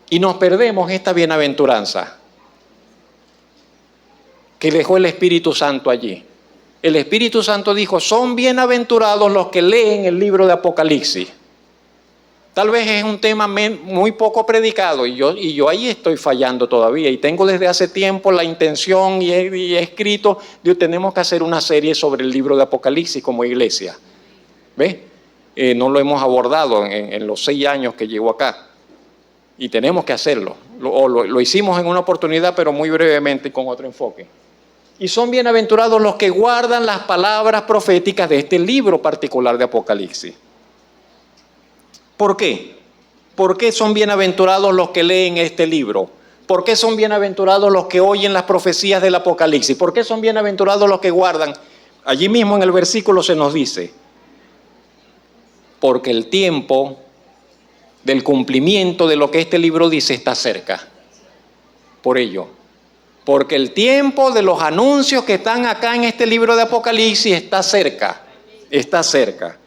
Y nos perdemos esta bienaventuranza que dejó el Espíritu Santo allí. El Espíritu Santo dijo, son bienaventurados los que leen el libro de Apocalipsis. Tal vez es un tema muy poco predicado y yo ahí estoy fallando todavía y tengo desde hace tiempo la intención y he escrito, tenemos que hacer una serie sobre el libro de Apocalipsis como iglesia. ¿Ves? No lo hemos abordado en los 6 años que llevo acá y tenemos que hacerlo. Lo hicimos en una oportunidad pero muy brevemente con otro enfoque. Y son bienaventurados los que guardan las palabras proféticas de este libro particular de Apocalipsis. ¿Por qué? ¿Por qué son bienaventurados los que leen este libro? ¿Por qué son bienaventurados los que oyen las profecías del Apocalipsis? ¿Por qué son bienaventurados los que guardan? Allí mismo en el versículo se nos dice, porque el tiempo del cumplimiento de lo que este libro dice está cerca. Por ello, porque el tiempo de los anuncios que están acá en este libro de Apocalipsis está cerca.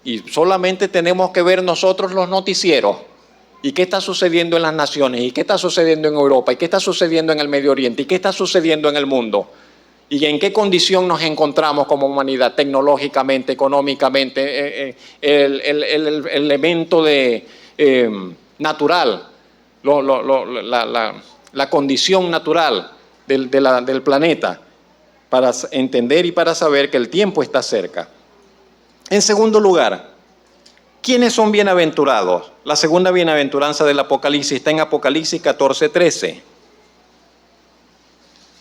Y solamente tenemos que ver nosotros los noticieros ¿Y qué está sucediendo en las naciones? ¿Y qué está sucediendo en Europa? ¿Y qué está sucediendo en el Medio Oriente? ¿Y qué está sucediendo en el mundo? ¿Y en qué condición nos encontramos como humanidad, tecnológicamente, económicamente, el elemento natural, la condición natural del planeta, para entender y para saber que el tiempo está cerca? En segundo lugar, ¿quiénes son bienaventurados? La segunda bienaventuranza del Apocalipsis está en Apocalipsis 14:13.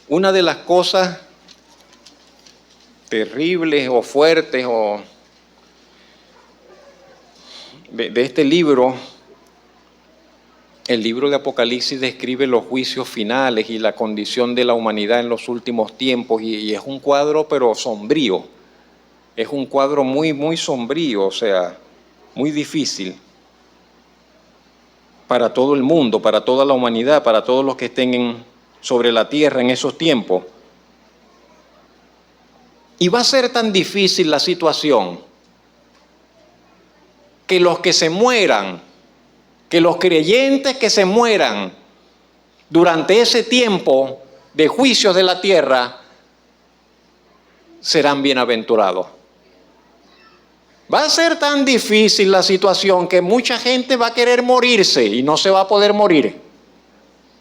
Una de las cosas terribles o fuertes de este libro, el libro de Apocalipsis describe los juicios finales y la condición de la humanidad en los últimos tiempos, y es un cuadro pero sombrío, es un cuadro muy, muy sombrío, o sea, muy difícil para todo el mundo, para toda la humanidad, para todos los que estén sobre la tierra en esos tiempos. Y va a ser tan difícil la situación que los que se mueran, que los creyentes que se mueran durante ese tiempo de juicios de la tierra serán bienaventurados. Va a ser tan difícil la situación que mucha gente va a querer morirse y no se va a poder morir.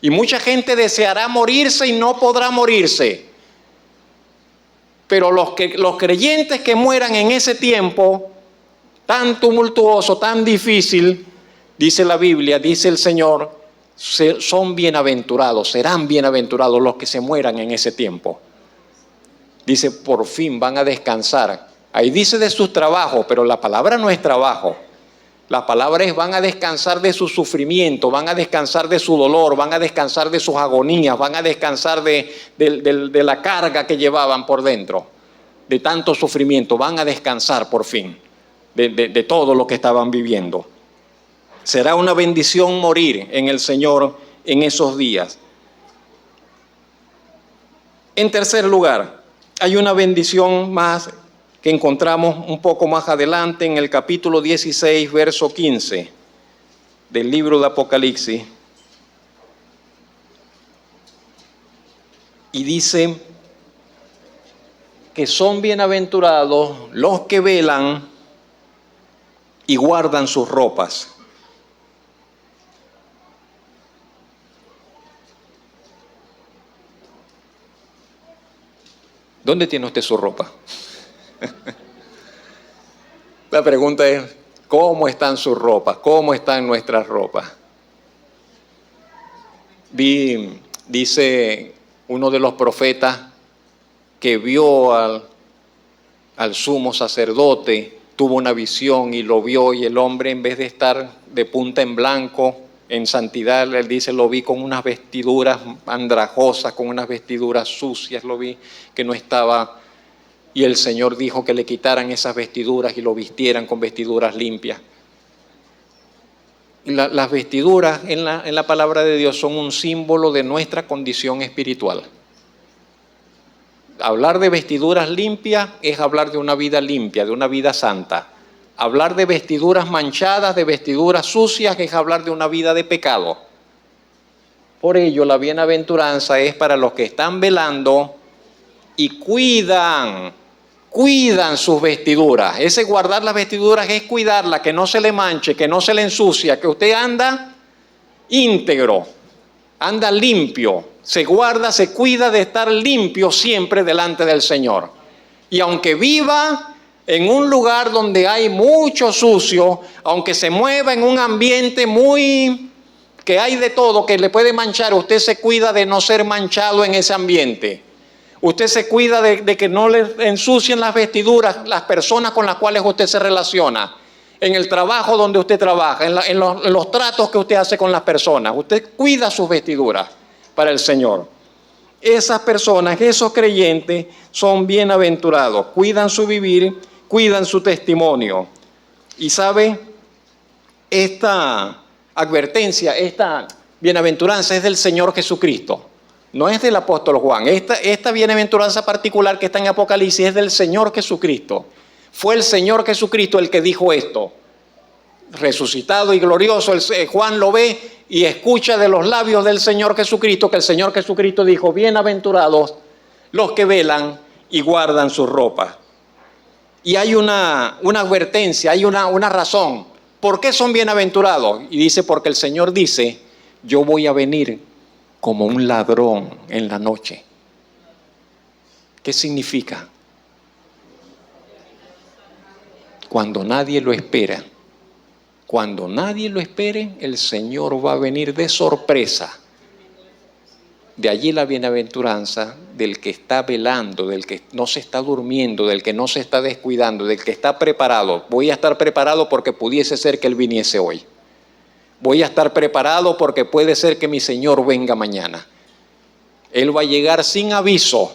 Y mucha gente deseará morirse y no podrá morirse. Pero los creyentes que mueran en ese tiempo tan tumultuoso, tan difícil, dice la Biblia, dice el Señor, son bienaventurados, serán bienaventurados los que se mueran en ese tiempo. Dice, por fin van a descansar. Ahí dice de sus trabajos, pero la palabra no es trabajo. La palabra es van a descansar de su sufrimiento, van a descansar de su dolor, van a descansar de sus agonías, van a descansar de la carga que llevaban por dentro, de tanto sufrimiento, van a descansar por fin de todo lo que estaban viviendo. Será una bendición morir en el Señor en esos días. En tercer lugar, hay una bendición más que encontramos un poco más adelante en el capítulo 16, verso 15 del libro de Apocalipsis. Y dice que son bienaventurados los que velan y guardan sus ropas. ¿Dónde tiene usted su ropa? La pregunta es, ¿cómo están sus ropas? ¿Cómo están nuestras ropas? Dice uno de los profetas que vio al sumo sacerdote, tuvo una visión y lo vio, y el hombre, en vez de estar de punta en blanco, en santidad, él dice, lo vi con unas vestiduras andrajosas, con unas vestiduras sucias, lo vi que no estaba. Y el Señor dijo que le quitaran esas vestiduras y lo vistieran con vestiduras limpias. Y las vestiduras en la palabra de Dios son un símbolo de nuestra condición espiritual. Hablar de vestiduras limpias es hablar de una vida limpia, de una vida santa. Hablar de vestiduras manchadas, de vestiduras sucias, es hablar de una vida de pecado. Por ello, la bienaventuranza es para los que están velando y cuidan sus vestiduras. Ese guardar las vestiduras es cuidarla, que no se le manche, que no se le ensucia, que usted anda íntegro, anda limpio, se guarda, se cuida de estar limpio siempre delante del Señor. Y aunque viva en un lugar donde hay mucho sucio, aunque se mueva en un ambiente que hay de todo, que le puede manchar, usted se cuida de no ser manchado en ese ambiente. Usted se cuida de que no le ensucien las vestiduras las personas con las cuales usted se relaciona, en el trabajo donde usted trabaja, en los tratos que usted hace con las personas. Usted cuida sus vestiduras para el Señor. Esas personas, esos creyentes son bienaventurados, cuidan su vivir, cuidan su testimonio. Y sabe, esta advertencia, esta bienaventuranza es del Señor Jesucristo. No es del apóstol Juan. Esta bienaventuranza particular que está en Apocalipsis es del Señor Jesucristo. Fue el Señor Jesucristo el que dijo esto. resucitado y glorioso, Juan lo ve y escucha de los labios del Señor Jesucristo que el Señor Jesucristo dijo: bienaventurados los que velan y guardan su ropa. Y hay una advertencia, hay una razón. ¿Por qué son bienaventurados? Y dice: porque el Señor dice: yo voy a venir como un ladrón en la noche. ¿Qué significa? Cuando nadie lo espera. Cuando nadie lo espere, el Señor va a venir de sorpresa. De allí la bienaventuranza del que está velando, del que no se está durmiendo, del que no se está descuidando, del que está preparado. Voy a estar preparado porque pudiese ser que Él viniese hoy. Voy a estar preparado porque puede ser que mi Señor venga mañana. Él va a llegar sin aviso.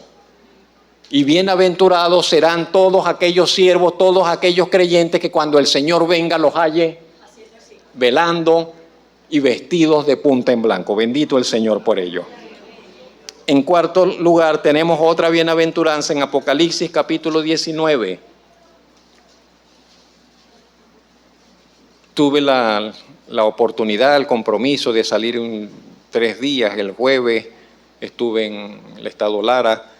Y bienaventurados serán todos aquellos siervos, todos aquellos creyentes que cuando el Señor venga los halle velando y vestidos de punta en blanco. Bendito el Señor por ello. En cuarto lugar, tenemos otra bienaventuranza en Apocalipsis capítulo 19. Tuve la oportunidad, el compromiso de salir 3 días. El jueves estuve en el estado Lara.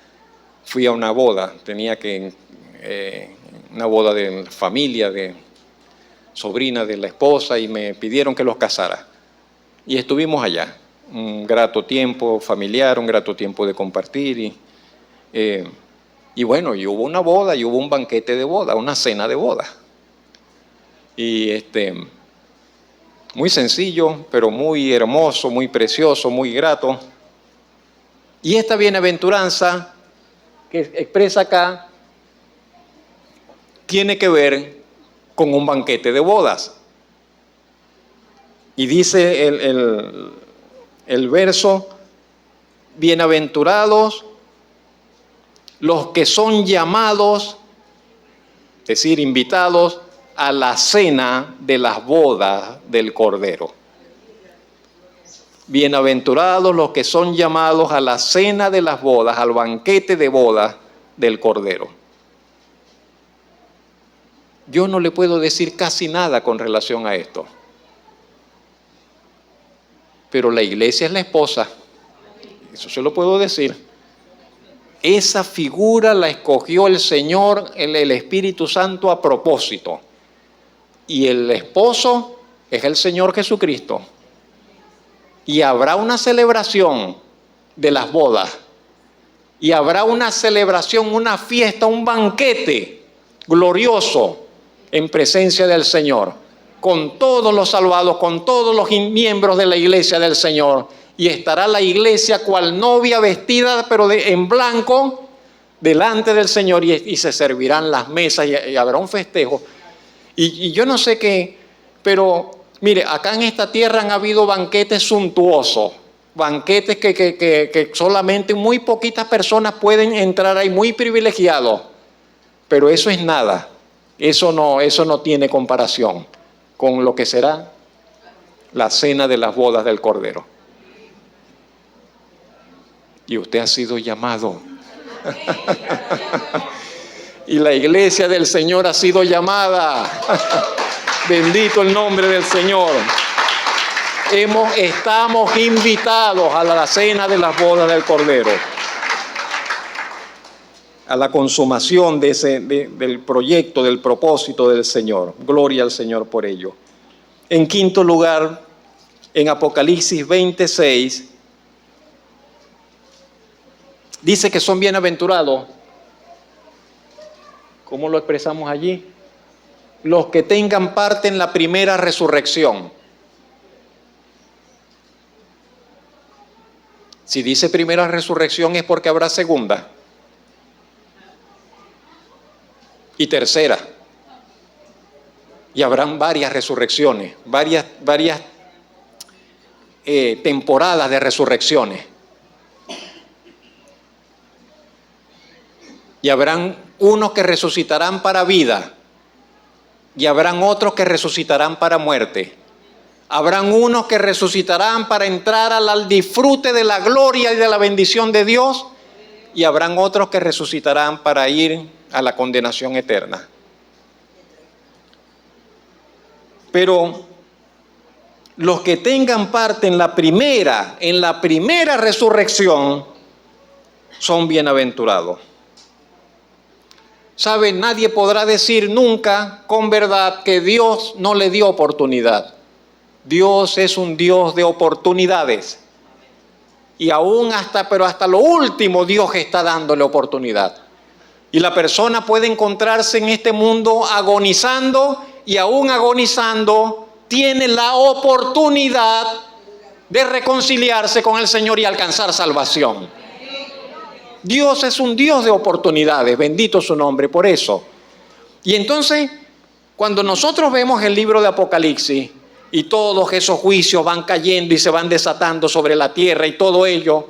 Fui a una boda, una boda de familia, de sobrina de la esposa, y me pidieron que los casara. Y estuvimos allá, un grato tiempo familiar, un grato tiempo de compartir. Y bueno, y hubo una boda, y hubo un banquete de boda, una cena de boda. Y muy sencillo, pero muy hermoso, muy precioso, muy grato. Y esta bienaventuranza que expresa acá tiene que ver con un banquete de bodas. Y dice el verso: bienaventurados los que son llamados, es decir, invitados a la cena de las bodas del Cordero. Bienaventurados los que son llamados a la cena de las bodas, al banquete de bodas del Cordero. Yo no le puedo decir casi nada con relación a esto. Pero la iglesia es la esposa. Eso se lo puedo decir. Esa figura la escogió el Señor, el Espíritu Santo, a propósito. Y el esposo es el Señor Jesucristo. Y habrá una celebración de las bodas. Y habrá una celebración, una fiesta, un banquete glorioso en presencia del Señor, con todos los salvados, con todos los miembros de la iglesia del Señor. Y estará la iglesia cual novia vestida, pero en blanco, delante del Señor, y se servirán las mesas y habrá un festejo. Y yo no sé qué, pero mire, acá en esta tierra han habido banquetes suntuosos, banquetes que solamente muy poquitas personas pueden entrar ahí, muy privilegiados. Pero eso es nada, eso no tiene comparación con lo que será la cena de las bodas del Cordero. Y usted ha sido llamado. Y la iglesia del Señor ha sido llamada. Bendito el nombre del Señor. Estamos invitados a la cena de las bodas del Cordero, a la consumación del proyecto, del propósito del Señor. Gloria al Señor por ello. En quinto lugar, en Apocalipsis 26, dice que son bienaventurados. ¿Cómo lo expresamos allí? Los que tengan parte en la primera resurrección. Si dice primera resurrección es porque habrá segunda y tercera. Y habrán varias resurrecciones, varias temporadas de resurrecciones. Y habrán unos que resucitarán para vida, y habrán otros que resucitarán para muerte. Habrán unos que resucitarán para entrar al disfrute de la gloria y de la bendición de Dios, y habrán otros que resucitarán para ir a la condenación eterna. Pero los que tengan parte en la primera resurrección, son bienaventurados. ¿Sabe? Nadie podrá decir nunca con verdad que Dios no le dio oportunidad. Dios es un Dios de oportunidades. Y aún hasta lo último Dios está dándole oportunidad. Y la persona puede encontrarse en este mundo agonizando, y aún agonizando tiene la oportunidad de reconciliarse con el Señor y alcanzar salvación. Dios es un Dios de oportunidades, bendito su nombre por eso. Y entonces, cuando nosotros vemos el libro de Apocalipsis y todos esos juicios van cayendo y se van desatando sobre la tierra y todo ello,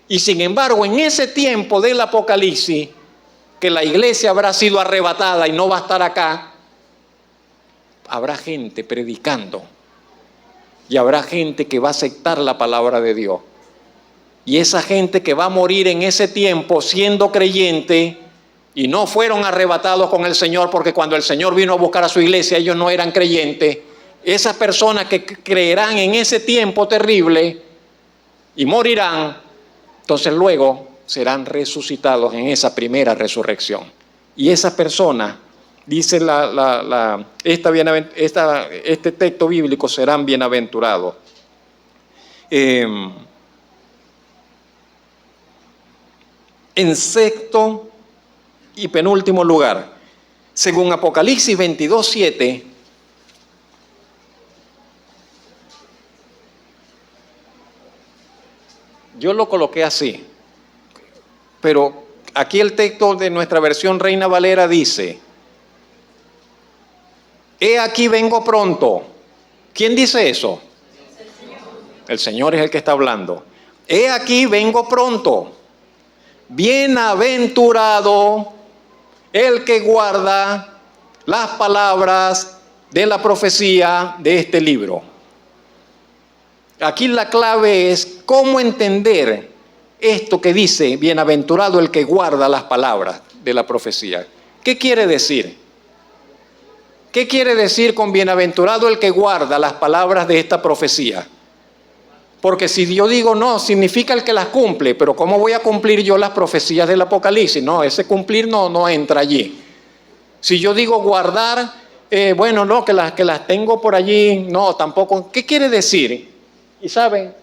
y sin embargo en ese tiempo del Apocalipsis, que la iglesia habrá sido arrebatada y no va a estar acá, habrá gente predicando y habrá gente que va a aceptar la palabra de Dios. Y esa gente que va a morir en ese tiempo siendo creyente y no fueron arrebatados con el Señor, porque cuando el Señor vino a buscar a su iglesia ellos no eran creyentes, esas personas que creerán en ese tiempo terrible y morirán, entonces luego serán resucitados en esa primera resurrección. Y esas personas, dice este texto bíblico, serán bienaventurados. En sexto y penúltimo lugar, según Apocalipsis 22:7, yo lo coloqué así, pero aquí el texto de nuestra versión Reina Valera dice: he aquí vengo pronto. ¿Quién dice eso? El Señor es el que está hablando. He aquí vengo pronto. Bienaventurado el que guarda las palabras de la profecía de este libro. Aquí la clave es cómo entender esto que dice: bienaventurado el que guarda las palabras de la profecía. ¿Qué quiere decir? ¿Qué quiere decir con bienaventurado el que guarda las palabras de esta profecía? Porque si yo digo no, significa el que las cumple, pero ¿cómo voy a cumplir yo las profecías del Apocalipsis? No, ese cumplir no entra allí. Si yo digo guardar, bueno, no, que las tengo por allí, no, tampoco. ¿Qué quiere decir? Y saben,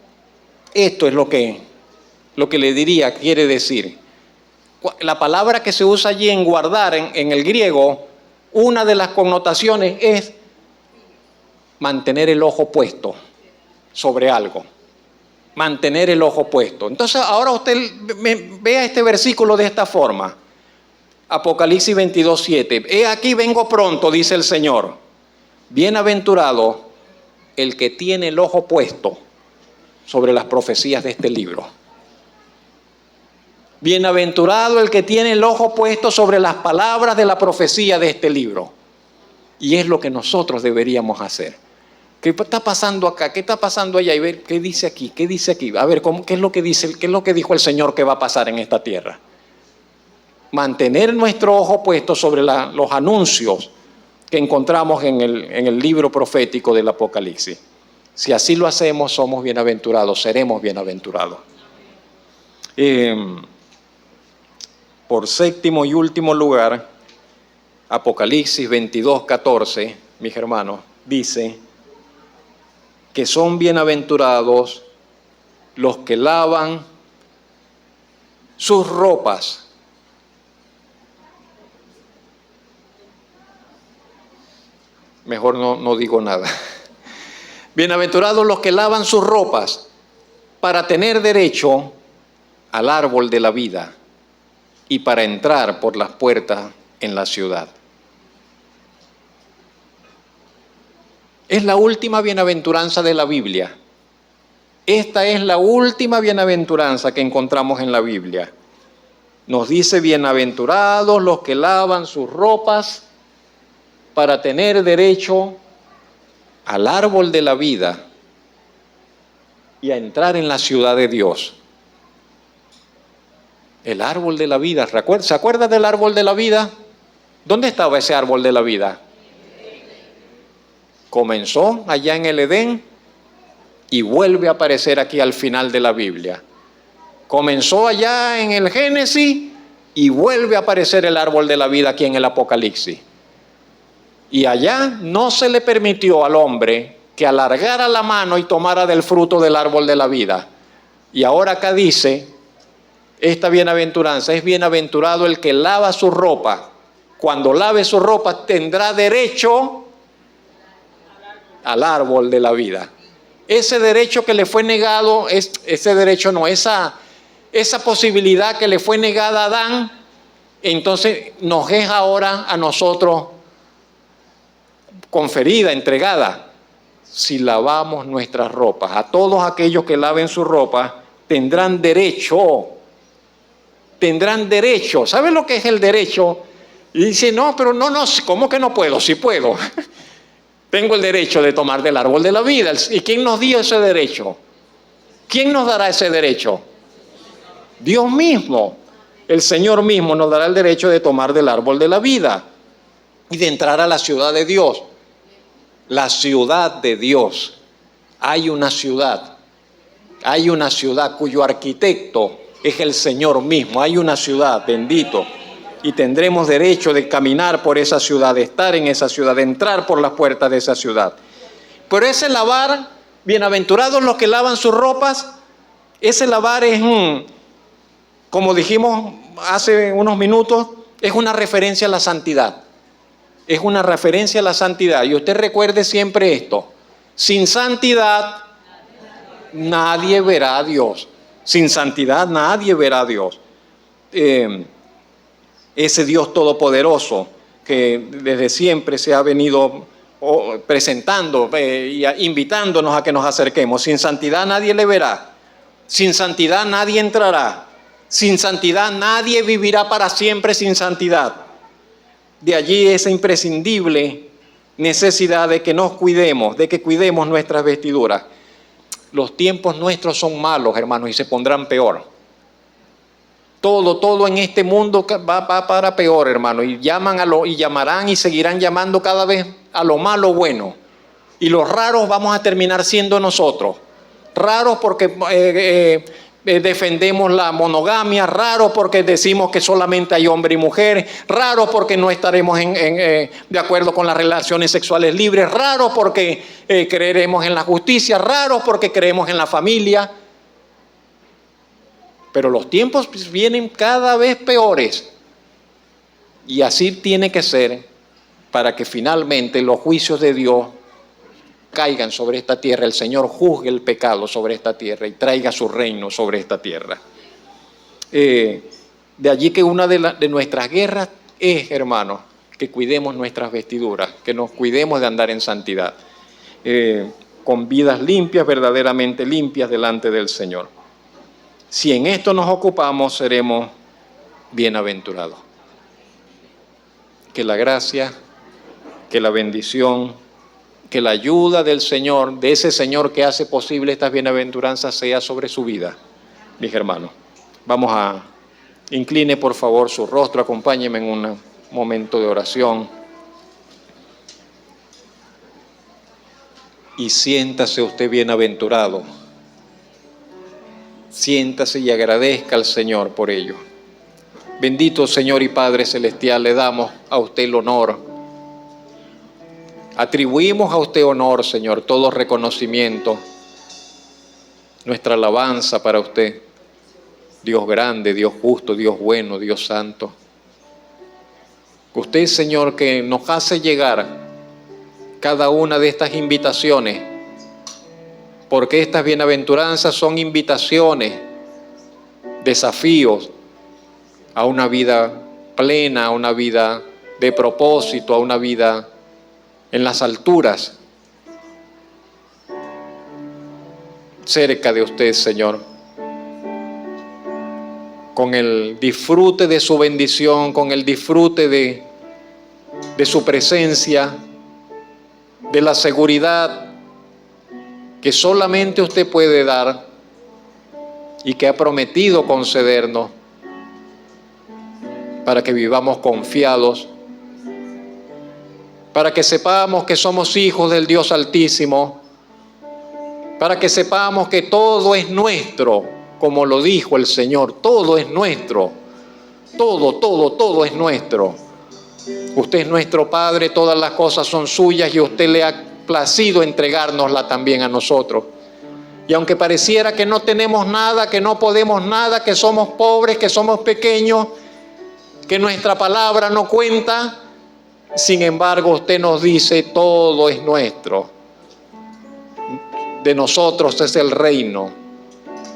esto es lo que le diría, quiere decir. La palabra que se usa allí en guardar, en el griego, una de las connotaciones es mantener el ojo puesto sobre algo. Mantener el ojo puesto. Entonces ahora usted vea este versículo de esta forma. Apocalipsis 22:7. He aquí vengo pronto, dice el Señor. Bienaventurado el que tiene el ojo puesto sobre las profecías de este libro. Bienaventurado el que tiene el ojo puesto sobre las palabras de la profecía de este libro. Y es lo que nosotros deberíamos hacer. ¿Qué está pasando acá? ¿Qué está pasando allá? Y ver qué dice aquí, qué dice aquí. A ver, ¿qué es lo que dice? ¿Qué es lo que dijo el Señor que va a pasar en esta tierra? Mantener nuestro ojo puesto sobre los anuncios que encontramos en el libro profético del Apocalipsis. Si así lo hacemos, somos bienaventurados, seremos bienaventurados. Por séptimo y último lugar, Apocalipsis 22:14, mis hermanos, dice que son bienaventurados los que lavan sus ropas. Mejor no digo nada. Bienaventurados los que lavan sus ropas para tener derecho al árbol de la vida y para entrar por las puertas en la ciudad. Es la última bienaventuranza de la Biblia. Esta es la última bienaventuranza que encontramos en la Biblia. Nos dice: bienaventurados los que lavan sus ropas para tener derecho al árbol de la vida y a entrar en la ciudad de Dios. El árbol de la vida. ¿Se acuerda del árbol de la vida? ¿Dónde estaba ese árbol de la vida? Comenzó allá en el Edén y vuelve a aparecer aquí al final de la Biblia. Comenzó allá en el Génesis y vuelve a aparecer el árbol de la vida aquí en el Apocalipsis. Y allá no se le permitió al hombre que alargara la mano y tomara del fruto del árbol de la vida. Y ahora acá dice, esta bienaventuranza, es bienaventurado el que lava su ropa. Cuando lave su ropa tendrá derecho al árbol de la vida. Ese derecho que le fue negado, ese derecho no, esa posibilidad que le fue negada a Adán, entonces nos es ahora a nosotros conferida, entregada. Si lavamos nuestras ropas, a todos aquellos que laven su ropa tendrán derecho. Tendrán derecho. ¿Saben lo que es el derecho? Y dice, no, pero no, ¿cómo que no puedo? Sí puedo. Tengo el derecho de tomar del árbol de la vida. ¿Y quién nos dio ese derecho? ¿Quién nos dará ese derecho? Dios mismo. El Señor mismo nos dará el derecho de tomar del árbol de la vida y de entrar a la ciudad de Dios. La ciudad de Dios. Hay una ciudad cuyo arquitecto es el Señor mismo. Hay una ciudad, bendito. Y tendremos derecho de caminar por esa ciudad, de estar en esa ciudad, de entrar por las puertas de esa ciudad. Pero ese lavar, bienaventurados los que lavan sus ropas, ese lavar es, como dijimos hace unos minutos, es una referencia a la santidad. Es una referencia a la santidad. Y usted recuerde siempre esto: sin santidad nadie verá a Dios. Sin santidad nadie verá a Dios. Ese Dios todopoderoso que desde siempre se ha venido presentando y invitándonos a que nos acerquemos. Sin santidad nadie le verá. Sin santidad nadie entrará. Sin santidad nadie vivirá para siempre sin santidad. De allí esa imprescindible necesidad de que nos cuidemos, de que cuidemos nuestras vestiduras. Los tiempos nuestros son malos, hermanos, y se pondrán peor. Todo en este mundo va para peor, hermano. Y llamarán y seguirán llamando cada vez a lo malo bueno. Y los raros vamos a terminar siendo nosotros. Raros porque defendemos la monogamia, raros porque decimos que solamente hay hombre y mujer, raros porque no estaremos de acuerdo con las relaciones sexuales libres, raros porque creeremos en la justicia, raros porque creemos en la familia. Pero los tiempos vienen cada vez peores. Y así tiene que ser para que finalmente los juicios de Dios caigan sobre esta tierra. El Señor juzgue el pecado sobre esta tierra y traiga su reino sobre esta tierra. De allí que una de nuestras guerras es, hermanos, que cuidemos nuestras vestiduras, que nos cuidemos de andar en santidad, con vidas limpias, verdaderamente limpias delante del Señor. Si en esto nos ocupamos, seremos bienaventurados. Que la gracia, que la bendición, que la ayuda del Señor, de ese Señor que hace posible estas bienaventuranzas, sea sobre su vida, mis hermanos. Vamos a, incline por favor su rostro, acompáñenme en un momento de oración. Y siéntase usted bienaventurado. Siéntase y agradezca al Señor por ello. Bendito Señor y Padre Celestial, le damos a usted el honor. Atribuimos a usted honor, Señor, todo reconocimiento, nuestra alabanza para usted. Dios grande, Dios justo, Dios bueno, Dios santo. Usted, Señor, que nos hace llegar cada una de estas invitaciones, porque estas bienaventuranzas son invitaciones, desafíos a una vida plena, a una vida de propósito, a una vida en las alturas, cerca de usted, Señor, con el disfrute de su bendición, con el disfrute de su presencia, de la seguridad que solamente usted puede dar y que ha prometido concedernos para que vivamos confiados, para que sepamos que somos hijos del Dios Altísimo, para que sepamos que todo es nuestro, como lo dijo el Señor, todo es nuestro, todo es nuestro. Usted es nuestro Padre, todas las cosas son suyas y a usted le ha placido entregárnosla también a nosotros. Y aunque pareciera que no tenemos nada, que no podemos nada, que somos pobres, que somos pequeños, que nuestra palabra no cuenta, sin embargo usted nos dice, todo es nuestro. De nosotros es el reino,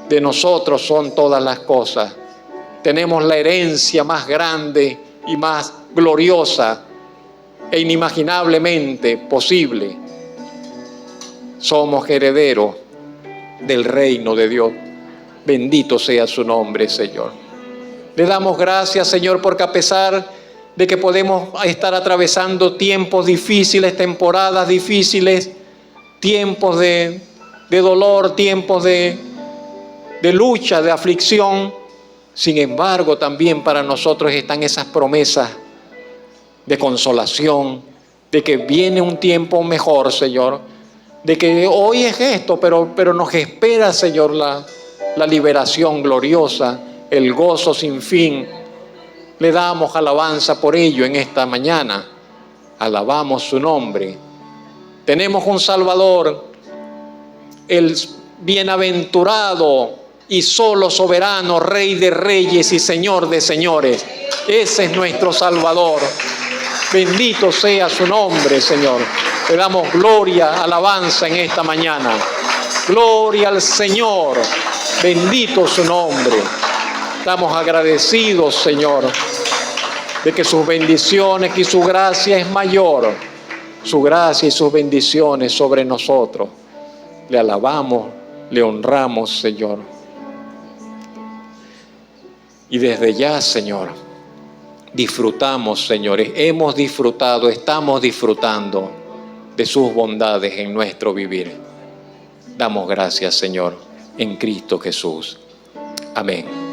de nosotros son todas las cosas. Tenemos la herencia más grande y más gloriosa e inimaginablemente posible. Somos herederos del reino de Dios. Bendito sea su nombre, Señor. Le damos gracias, Señor, porque a pesar de que podemos estar atravesando tiempos difíciles, temporadas difíciles, tiempos de dolor, tiempos de lucha, de aflicción, sin embargo, también para nosotros están esas promesas de consolación, de que viene un tiempo mejor, Señor, de que hoy es esto, pero nos espera, Señor, la liberación gloriosa, el gozo sin fin. Le damos alabanza por ello en esta mañana. Alabamos su nombre. Tenemos un Salvador, el bienaventurado y solo soberano, Rey de reyes y Señor de señores. Ese es nuestro Salvador. Bendito sea su nombre, Señor. Le damos gloria, alabanza en esta mañana. Gloria al Señor. Bendito su nombre. Estamos agradecidos, Señor, de que sus bendiciones y su gracia es mayor. Su gracia y sus bendiciones sobre nosotros. Le alabamos, le honramos, Señor. Y desde ya, Señor, disfrutamos, señores, hemos disfrutado, estamos disfrutando de sus bondades en nuestro vivir. Damos gracias, Señor, en Cristo Jesús. Amén.